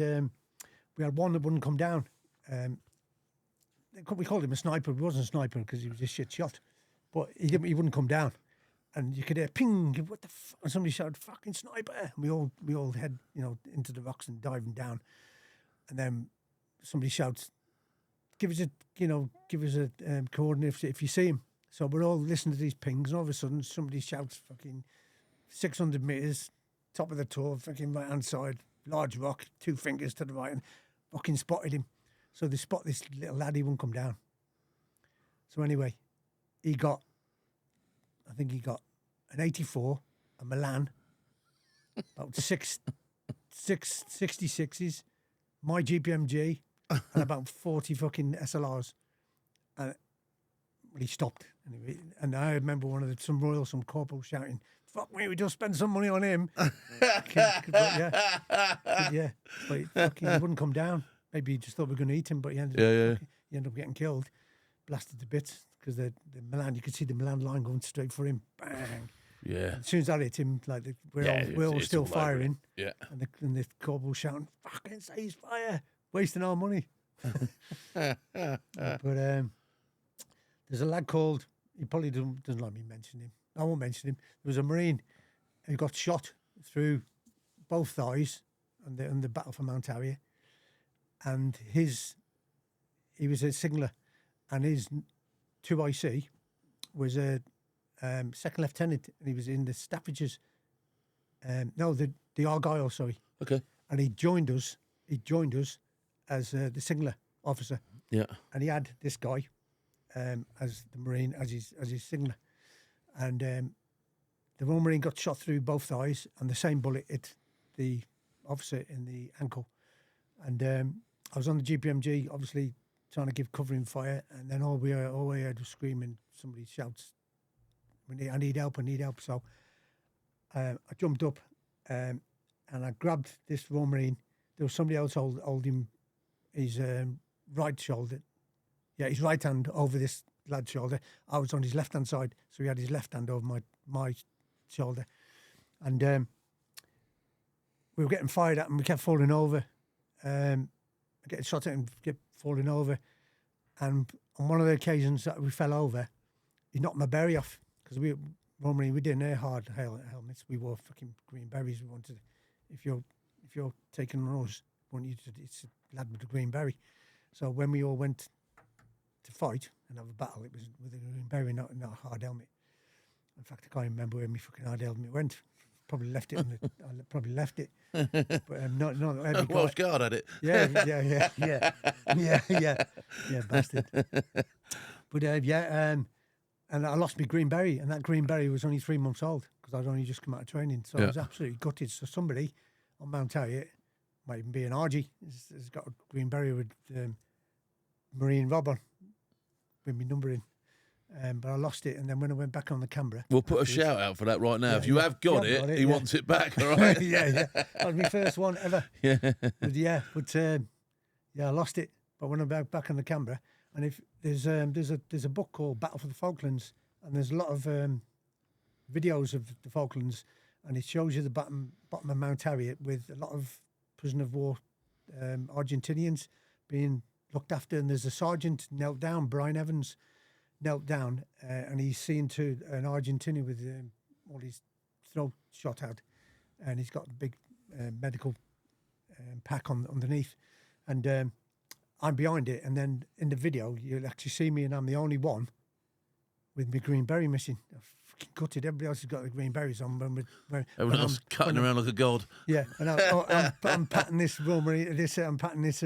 one that wouldn't come down. We called him a sniper. He wasn't a sniper because he was a shit shot. But he wouldn't come down. And you could hear ping, what the fuck? And somebody shouted, fucking sniper. And we all head, into the rocks and diving down. And then somebody shouts, give us a coordinate if you see him. So we're all listening to these pings, and all of a sudden somebody shouts fucking 600 metres, top of the tour, fucking right-hand side, large rock, 2 fingers to the right, and fucking spotted him. So they spot this little lad, he wouldn't come down. So anyway, I think he got an 84, a Milan, about 66s, my GPMG, and about 40 fucking SLRs. And he stopped. And I remember some corporal shouting, fuck me, we just spent some money on him. But he wouldn't come down. Maybe he just thought we were going to eat him, but he ended up getting killed, blasted to bits, because the Milan, you could see the Milan line going straight for him. Bang. Yeah. And as soon as I hit him, like we're all still firing. Yeah. And the corporal shouting, fucking cease fire, wasting our money. But there's a lad called, he probably doesn't like me mentioning him. I won't mention him. There was a Marine who got shot through both thighs on the battle for Mount Harriet. And he was a signaller, and his 2IC was a second lieutenant, and he was in the Staffordshires. The Argyle, sorry. Okay. And he joined us as the signaller officer. Yeah. And he had this guy as the Marine, as his signaller. And the Royal Marine got shot through both thighs, and the same bullet hit the officer in the ankle. And I was on the GPMG, obviously trying to give covering fire, and then all we heard was screaming. Somebody shouts, I need help. So I jumped up and I grabbed this Royal Marine. There was somebody else holding his right shoulder. Yeah, his right hand over this lad's shoulder. I was on his left-hand side, so he had his left hand over my shoulder. And we were getting fired at, and we kept falling over. Getting shot at and kept falling over. And on one of the occasions that we fell over, he knocked my berry off, because normally we didn't wear hard helmets. We wore fucking green berries. We wanted, if you're taking on us, it's a lad with a green berry. So when we all went to fight and have a battle, it was with a green berry, not a hard helmet. In fact, I can't remember where my fucking hard helmet went. Probably left it. But not every Welsh guard had it. Yeah, bastard. But and I lost my green berry, and that green berry was only 3 months old, because I'd only just come out of training, so I was absolutely gutted. So somebody on Mount Harriet, might even be an RG, has got a green berry with Marine Robb on, with my number in. But I lost it, and then when I went back on the Canberra... We'll put a shout out for that right now. If you have got it, he wants it back, all right? Yeah. That was my first one ever. Yeah. I lost it. But when I'm back on the Canberra, and if there's a book called Battle for the Falklands, and there's a lot of videos of the Falklands, and it shows you the bottom of Mount Harriet with a lot of prisoner of war Argentinians being looked after, and there's a sergeant knelt down, Brian Evans, knelt down, and he's seen to an Argentinian with all his throat shot out, and he's got a big medical pack underneath, and I'm behind it. And then in the video, you'll actually see me, and I'm the only one with my green berry missing. I'm fucking gutted. Everybody else has got the green berries on. Everyone else cutting around like a god. Yeah, and I'm patting this I'm patting this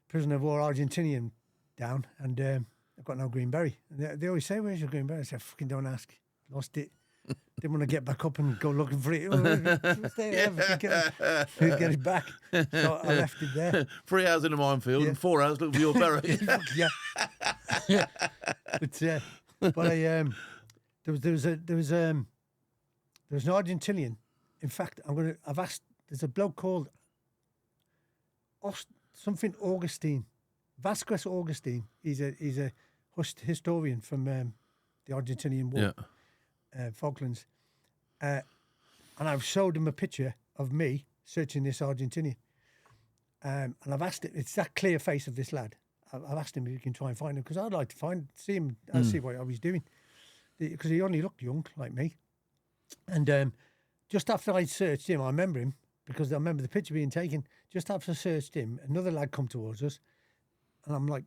prisoner of war Argentinian down, and I've got no green berry. And they always say, "Where's your green berry?" I say, "Fucking don't ask. Lost it. Didn't want to get back up and go looking for it. Stay there, get it back." So I left it there. 3 hours in the minefield and 4 hours looking for your berry. Yeah. But I there was an Argentinian. In fact, I've asked. There's a bloke called something Augustine, Vasquez Augustine. He's a historian from the Argentinian War, Falklands, and I've showed him a picture of me searching this Argentinian, and I've asked him. It's that clear face of this lad. I've asked him if he can try and find him, because I'd like to see him and see what he's doing, because he only looked young like me. And just after I searched him, I remember him because I remember the picture being taken. Just after I searched him, another lad come towards us, and I'm like,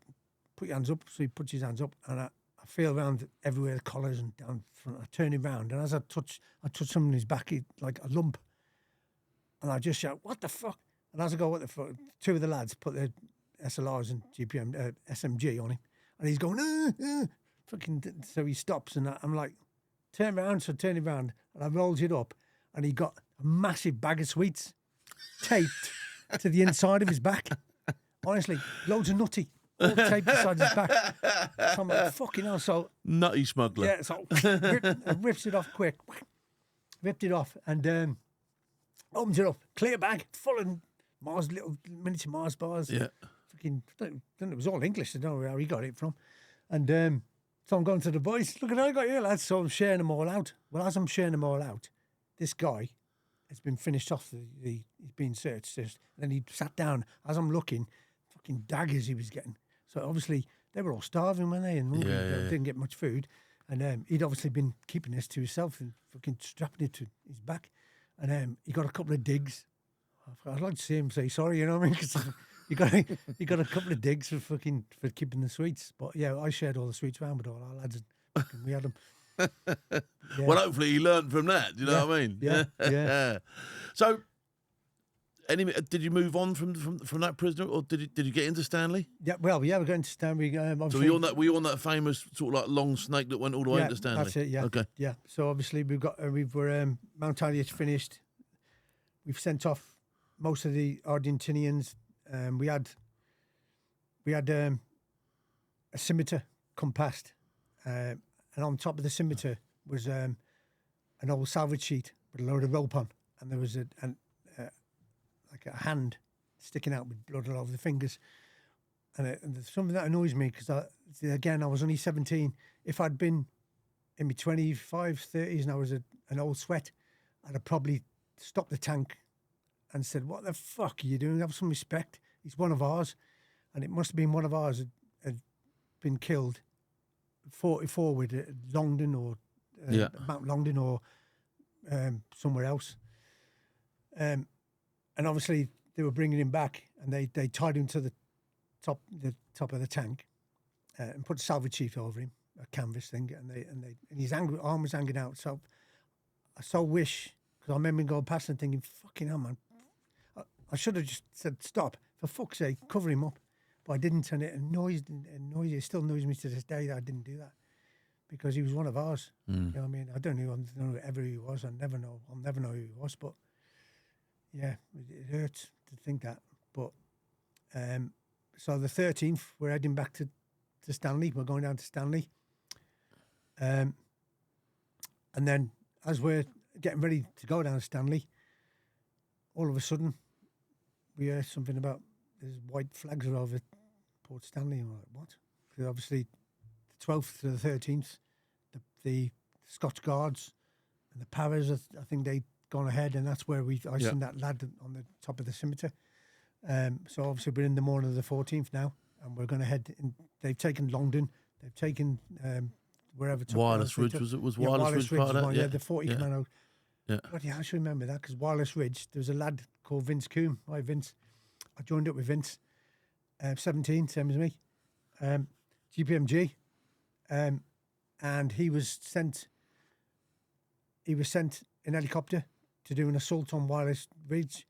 "Put your hands up." So he puts his hands up, and I feel around everywhere, the collars and down front. I turn him round, and as I touch something in his back, like a lump, and I just shout, "What the fuck?" And as I go, "What the fuck?" Two of the lads put their SLRs and SMG on him, and he's going, fucking. So he stops, and I'm like, turn around. So I turn him around, and I rolls it up, and he got a massive bag of sweets taped to the inside of his back. Honestly, loads of nutty, all taped inside his back. So I'm like, fucking hell. So nutty smuggler. Yeah, so rips it off quick, ripped it off, and opens it up, clear bag, full of Mars, little miniature Mars bars. Yeah. Fucking, it was all English. I don't know where he got it from. And so I'm going to the boys. Look at what I got here, lads. So I'm sharing them all out. Well, as I'm sharing them all out, this guy has been finished off. He's been searched. And then he sat down. As I'm looking, fucking daggers he was getting. So obviously they were all starving, weren't they? And didn't get much food. And he'd obviously been keeping this to himself and fucking strapping it to his back. And he got a couple of digs. I'd like to see him say sorry, you know what I mean? Because you got a couple of digs for keeping the sweets. But yeah, I shared all the sweets around with all our lads, and we had them. Yeah. Well, hopefully he learned from that. Do you know what I mean? Yeah. So, did you move on from that prisoner, or did you get into Stanley? Yeah. Well, yeah, we're going to Stanley. So were you on that famous sort of like long snake that went all the way into Stanley? That's it. Yeah. Okay. Yeah. So obviously we were Mount Harriet finished. We've sent off most of the Argentinians. We had a scimitar come past, and on top of the scimitar was an old salvage sheet with a load of rope on, and there was like a hand sticking out with blood all over the fingers. And there's something that annoys me, because I was only 17. If I'd been in my 25s, 30s, and I was an old sweat, I'd have probably stopped the tank and said, "What the fuck are you doing? Have some respect. He's one of ours." And it must have been one of ours had been killed 44 with Longdon or Mount Longdon or somewhere else. And obviously they were bringing him back, and they tied him to the top of the tank and put a salvage sheet over him, a canvas thing, and his arm was hanging out. So I so wish, because I remember going past and thinking, fucking hell, man. I should have just said, "Stop, for fuck's sake, cover him up." But I didn't, and it annoys. It still annoys me to this day that I didn't do that, because he was one of ours. You know what I mean? I don't know ever who he was. I'll never know who he was. But yeah, it hurts to think that. But so the 13th, we're heading back to Stanley. We're going down to Stanley. And then as we're getting ready to go down to Stanley, all of a sudden, we heard something about there's white flags are over Port Stanley. And we're like, what? Because obviously, the 12th to the 13th, the Scotch Guards and the Paras, I think they'd gone ahead, and that's where I seen that lad on the top of the scimitar. So obviously, we're in the morning of the 14th now, and we're going to head in. They've taken Longdon. They've taken wherever. Wireless Ridge, was Wireless Ridge part of that? Yeah, the 40 coming out. Yeah. Bloody hell, I should remember that, because Wireless Ridge, there was a lad called Vince Coombe. Hi, Vince. I joined up with Vince, 17, same as me, GPMG, and he was sent in helicopter to do an assault on Wireless Ridge.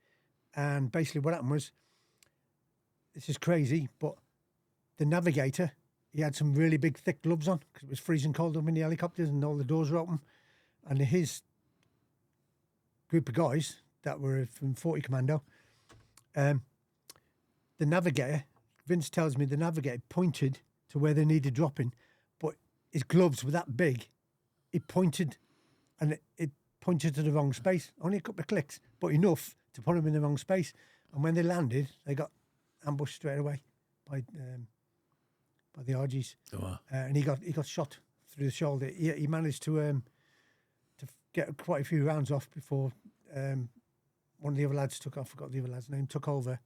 And basically what happened was, this is crazy, but the navigator, he had some really big, thick gloves on because it was freezing cold up in the helicopters and all the doors were open. And his group of guys that were from 40 Commando, the navigator, Vince tells me the navigator pointed to where they needed dropping, but his gloves were that big, he pointed and it pointed to the wrong space. Only a couple of clicks, but enough to put them in the wrong space. And when they landed, they got ambushed straight away by the RGs. Oh, wow. And he got shot through the shoulder. He managed to get quite a few rounds off before one of the other lads I forgot the other lad's name, took over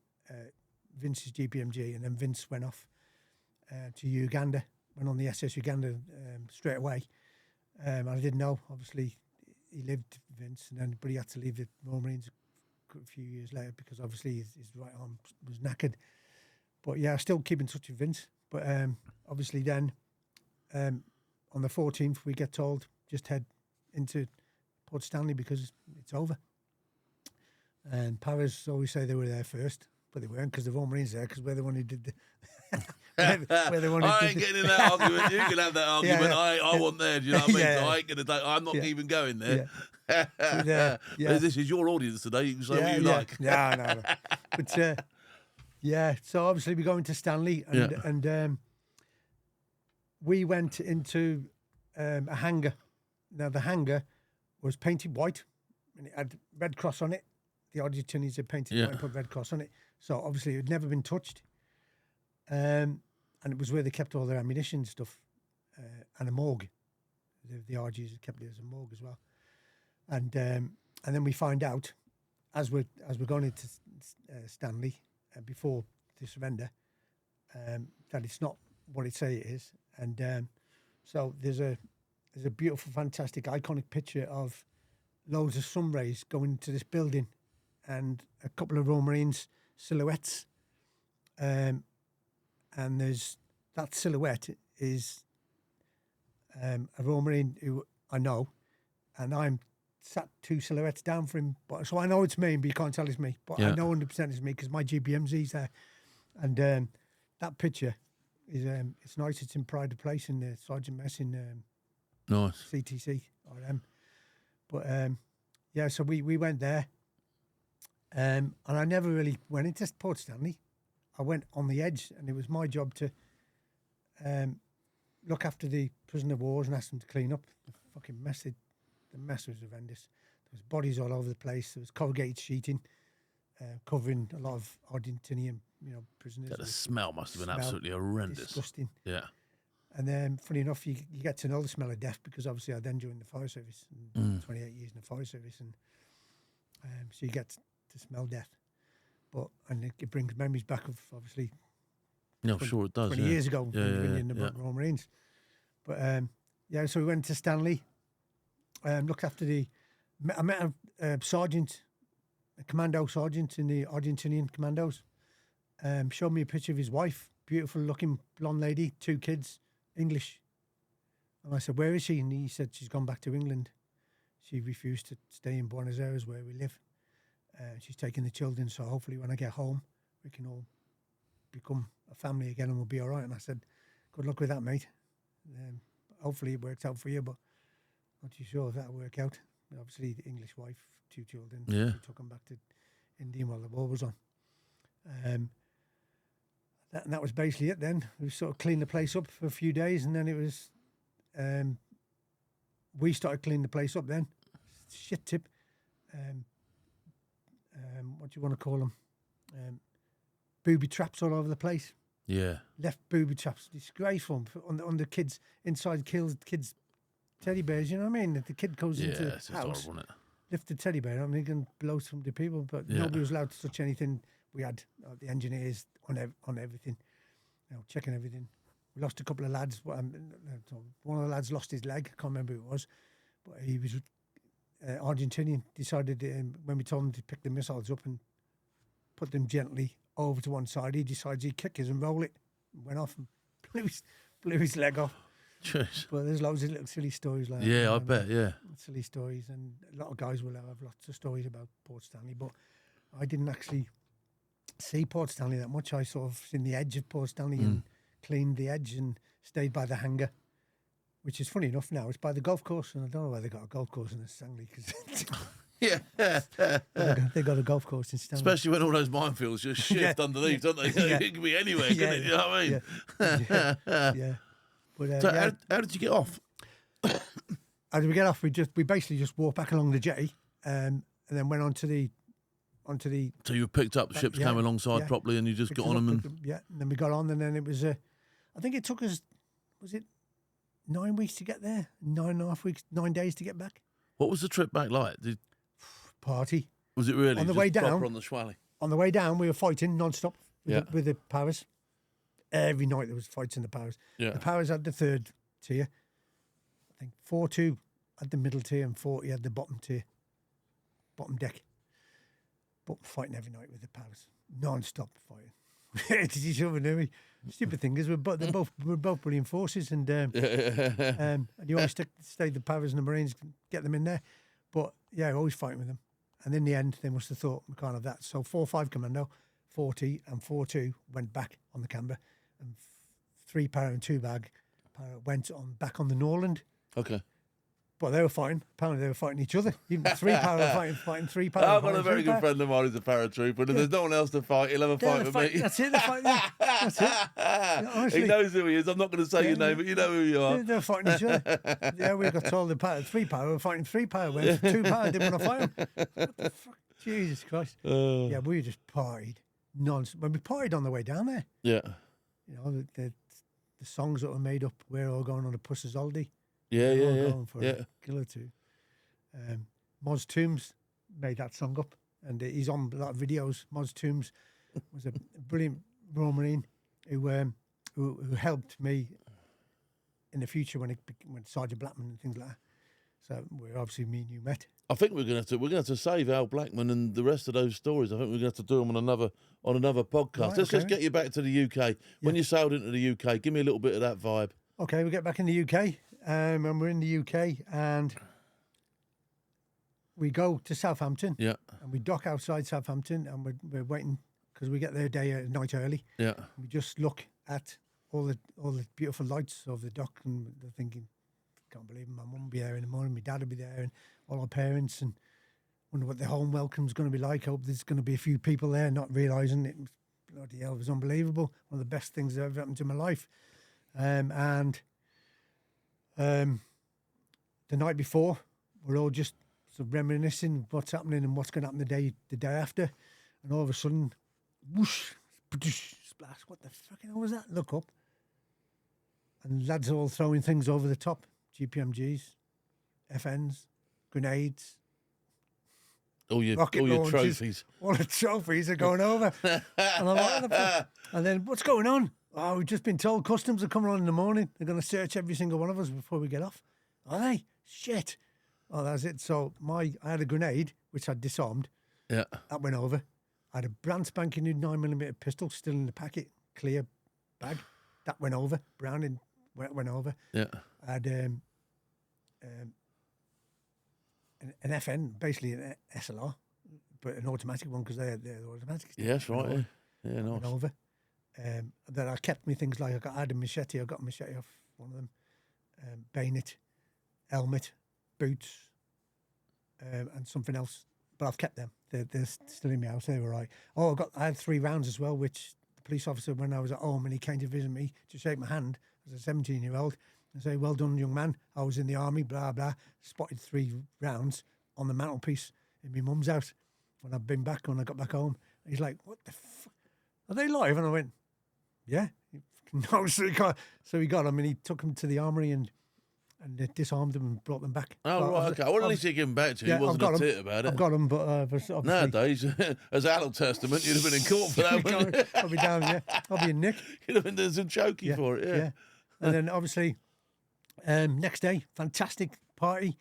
Vince's GPMG, and then Vince went off to Uganda, went on the SS Uganda straight away. I didn't know, obviously, he lived, Vince, but he had to leave the Royal Marines a few years later because obviously his right arm was knackered. But yeah, I still keep in touch with Vince. But obviously then, on the 14th, we get told, just head into Port Stanley because it's over. And Paris always say they were there first, but they weren't because the Royal Marines there, because we're the one who did the... we're the one who I ain't getting in that argument. You can have that argument. Yeah. I want there. Do you know what I mean? Yeah. So I ain't gonna. I'm not even going there. Yeah. But this is your audience today. You can say what you like. No. But yeah, so obviously we go into Stanley, and we went into a hangar. Now the hangar was painted white, and it had Red Cross on it. The Argentinians had painted white and put Red Cross on it. So obviously it had never been touched. And it was where they kept all their ammunition stuff, and a morgue. The RGs had kept it as a morgue as well. And then we find out as we're going into Stanley before the surrender that it's not what it say it is. And so there's a beautiful, fantastic, iconic picture of loads of sun rays going into this building, and a couple of Royal Marines silhouettes. And there's that silhouette is a Royal Marine who I know, and I'm sat 2 silhouettes down for him. So I know it's me, but you can't tell it's me. But I know 100% it's me because my GPMZ's there. And that picture is it's nice. It's in pride of place in the Sergeant Mess in Nice. CTC RM. But yeah, so we went there, and I never really went into Port Stanley. I went on the edge, and it was my job to look after the prisoner of wars and ask them to clean up the fucking mess. The mess was horrendous. There was bodies all over the place. There was corrugated sheeting covering a lot of Argentinian, prisoners. The smell must have been absolutely horrendous. Disgusting. Yeah. And then, funny enough, you get to know the smell of death because obviously I then joined the fire service, 28 years in the fire service, and so you get to smell death. And it brings memories back of obviously. Yeah, I'm sure it does. 20 years ago, in the Royal Marines. But so we went to Stanley. Looked after I met a sergeant, a commando sergeant in the Argentinian commandos. Showed me a picture of his wife, beautiful looking blonde lady, 2 kids, English. And I said, "Where is she?" And he said, "She's gone back to England. She refused to stay in Buenos Aires where we live. She's taking the children, so hopefully when I get home, we can all become a family again and we'll be all right." And I said, "Good luck with that, mate. Hopefully it works out for you, but not too sure if that'll work out." Obviously, the English wife, 2 children. Yeah. She took them back to India while the war was on. And that was basically it then. We sort of cleaned the place up for a few days, and then it was... we started cleaning the place up then. Shit tip. What do you want to call them? Booby traps all over the place. Yeah. Left booby traps. Disgraceful on the kids, inside kids' teddy bears, you know what I mean? The kid goes into the house, horrible, isn't it? lift the teddy bear up, and he can blow some of the people, but nobody was allowed to touch anything. We had the engineers on everything, checking everything. We lost a couple of lads. One of the lads lost his leg. I can't remember who it was, but Argentinian decided when we told him to pick the missiles up and put them gently over to one side, he decides he'd kick us and roll it. Went off and blew his leg off. Jeez. But there's loads of little silly stories like that. Yeah, I bet, yeah. Silly stories, and a lot of guys will have lots of stories about Port Stanley, but I didn't actually see Port Stanley that much. I sort of seen the edge of Port Stanley and cleaned the edge and stayed by the hangar, which is funny enough now. It's by the golf course, and I don't know why they got a golf course in Stanley, because Yeah. they got a golf course in Stanley. Especially when all those minefields just shift underneath, don't they? Yeah. It can be anywhere, can it? You know what I mean? Yeah. But, So how did you get off? How did we get off? We basically just walked back along the jetty, and then went onto the. So you were picked up, the ships came alongside properly, and you just got on them. And then we got on, and then it was. I think it took us. Was it 9 weeks to get there? 9.5 weeks, 9 days to get back. What was the trip back like? Party. Was it really On the just way down? proper on the Schwally? On the way down, we were fighting non-stop with the powers. Every night there was fights in the powers. Yeah. The powers had the third tier. I think 4-2 had the middle tier and 40 had the bottom tier, bottom deck. But fighting every night with the powers, non-stop fighting. Did you show me? Stupid thing is we're both brilliant forces, and you always stay the powers and the Marines, get them in there. But yeah, always fighting with them. And in the end, they must have thought we can't have that. So 4-5 commando, 40 and 4-2 went back on the Camber, and 3 para and 2 bag went on back on the Norland. Okay. But they were fighting. Apparently, they were fighting each other. Even 3 para were fighting 3 para. I've got a very good friend of mine who's a paratrooper, and if there's no one else to fight, he'll have a fight with me. That's it. They're fighting. That's it. Honestly, he knows who he is. I'm not going to say your name, but you know who you are. They're fighting each other. Yeah, we got told the 3 para were fighting 3 para. When 2 para didn't want to fight them. What the fuck? Jesus Christ. Yeah, we just partied nonstop. When we partied on the way down there. Yeah. You know, the songs that were made up, we're all going on a pusser's holiday. Yeah. Going for a kill or two. Moz Toombs made that song up, and he's on a lot of videos. Moz Toombs was a brilliant Royal Marine who helped me in the future when Sergeant Blackman and things like that. So we're obviously me and you met. I think we're gonna have to save Al Blackman and the rest of those stories. I think we're gonna have to do them on another podcast. Right, Let's just get you back to the UK. When you sailed into the UK, give me a little bit of that vibe. Okay, we get back in the UK, and we're in the UK, and we go to Southampton. Yeah. And we dock outside Southampton, and we're waiting because we get there night early. Yeah. We just look at all the beautiful lights of the dock, and they're thinking, can't believe my mum will be there in the morning, my dad will be there, and all our parents, and wonder what the home welcome's going to be like. Hope there's going to be a few people there, not realising it. Bloody hell, it was unbelievable. One of the best things that ever happened to my life. And the night before, we're all just sort of reminiscing what's happening and what's going to happen the day after, and all of a sudden, whoosh, splash! What the fucking hell was that? Look up, and lads are all throwing things over the top: GPMGs, FNs, grenades. All your launches, trophies. All the trophies are going over. And I'm like, what the fuck? And then, what's going on? Oh, we've just been told customs are coming on in the morning. They're going to search every single one of us before we get off. Are they? Shit. Oh, that's it. So I had a grenade, which I'd disarmed. Yeah. That went over. I had a brand spanking new 9mm pistol still in the packet, clear bag. That went over. Browning went over. Yeah. I had an FN, basically an SLR, but an automatic one because they're automatic. Yes, right. Yeah, nice. Went over. Then I kept me things like I had a machete. I got a machete off one of them. Bayonet, helmet, boots, and something else. But I've kept them. They're still in my house. They were right. Oh, I had 3 rounds as well, which the police officer, when I was at home and he came to visit me to shake my hand as a 17-year-old and say, "Well done, young man. I was in the army, blah, blah." Spotted 3 rounds on the mantelpiece in my mum's house when I got back home. And he's like, "What the fuck? Are they live?" And I went, "Yeah." No, so he got them and he took them to the armory and they disarmed them and brought them back. Oh, right, okay. Well, at least you give them back to you. He wasn't a tit about it. I've got them, but obviously... Nowadays, as Adult Testament, you'd have been in court for that, wouldn't you? I'll be down, yeah. I'll be in Nick. You'd have been doing some chokey for it, yeah. And then, obviously, next day, fantastic party.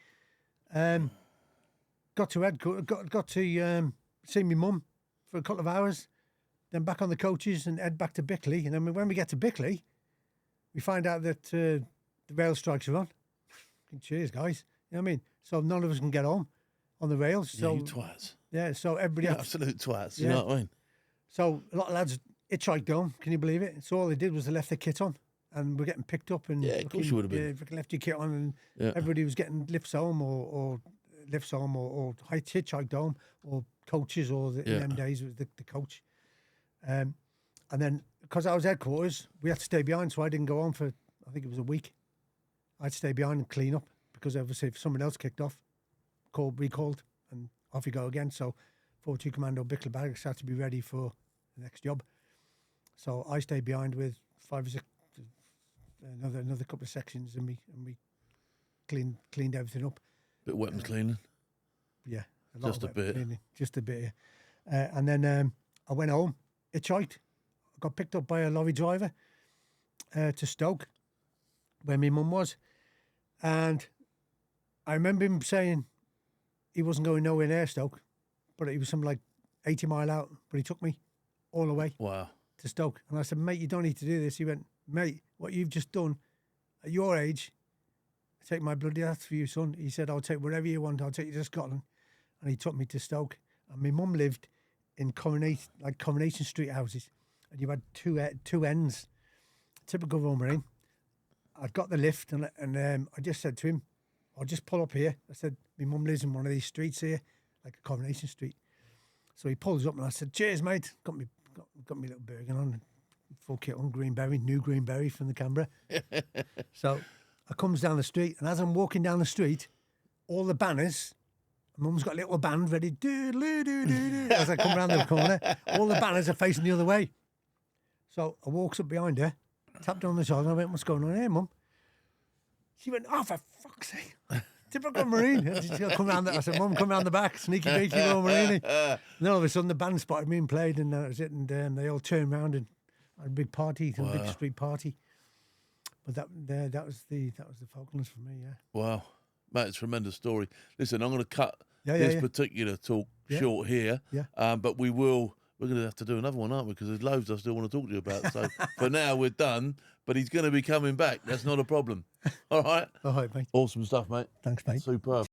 got to got to see my mum for a couple of hours, then back on the coaches and head back to Bickley. And then when we get to Bickley, we find out that the rail strikes are on. Cheers, guys. You know what I mean? So none of us can get home on the rails. So you twats. Yeah, so everybody... Absolute twats, you know what I mean? So a lot of lads hitchhiked home, can you believe it? So all they did was they left their kit on and we're getting picked up. And yeah, of course you would have been. Left your kit on and everybody was getting lifts home or hitchhiked home or coaches or in them days it was the coach. And then because I was headquarters, we had to stay behind, so I didn't go on for, I think it was a week. I'd stay behind and clean up because obviously if someone else kicked off, recalled, and off you go again. So 42 Commando Bickley Barracks had to be ready for the next job. So I stayed behind with 5 or 6, another couple of sections, and we cleaned everything up. Bit of weapons cleaning. Yeah, Just a bit. Cleaning, just a bit. And then I went home, hitchhiked. I got picked up by a lorry driver to Stoke, where my mum was, and I remember him saying he wasn't going nowhere near Stoke, but he was something like 80 mile out, but he took me all the way to Stoke. And I said, mate, you don't need to do this. He went, mate, what you've just done at your age, I take my bloody hat for you, son. He said, I'll take wherever you want. I'll take you to Scotland. And he took me to Stoke. And my mum lived in Coronation Street houses. And you had two ends, typical Royal Marine. I got the lift and I just said to him, I'll just pull up here. I said, my mum lives in one of these streets here, like a Coronation Street. So he pulls up and I said, cheers, mate. Got me little burger on, full kit on, new greenberry from the Canberra. So I comes down the street, and as I'm walking down the street, all the banners, mum's got a little band ready, do-do-do-do-do. As I come around the corner, all the banners are facing the other way. So I walks up behind her, tapped her on the shoulder, and I went, what's going on here, mum? She went, oh, for fuck's sake. Typical Marine. She'll come round I said, mum, come round the back, sneaky beaky little Marine. And then all of a sudden the band spotted me and played, and that was it. And they all turned round and had a big party, a big street party. But that was the Falklands for me, yeah. Wow. Mate, it's a tremendous story. Listen, I'm going to cut this particular talk short here. Yeah. But we're going to have to do another one, aren't we? Because there's loads I still want to talk to you about. So for now, we're done. But he's going to be coming back. That's not a problem. All right? All right, mate. Awesome stuff, mate. Thanks, mate. Superb.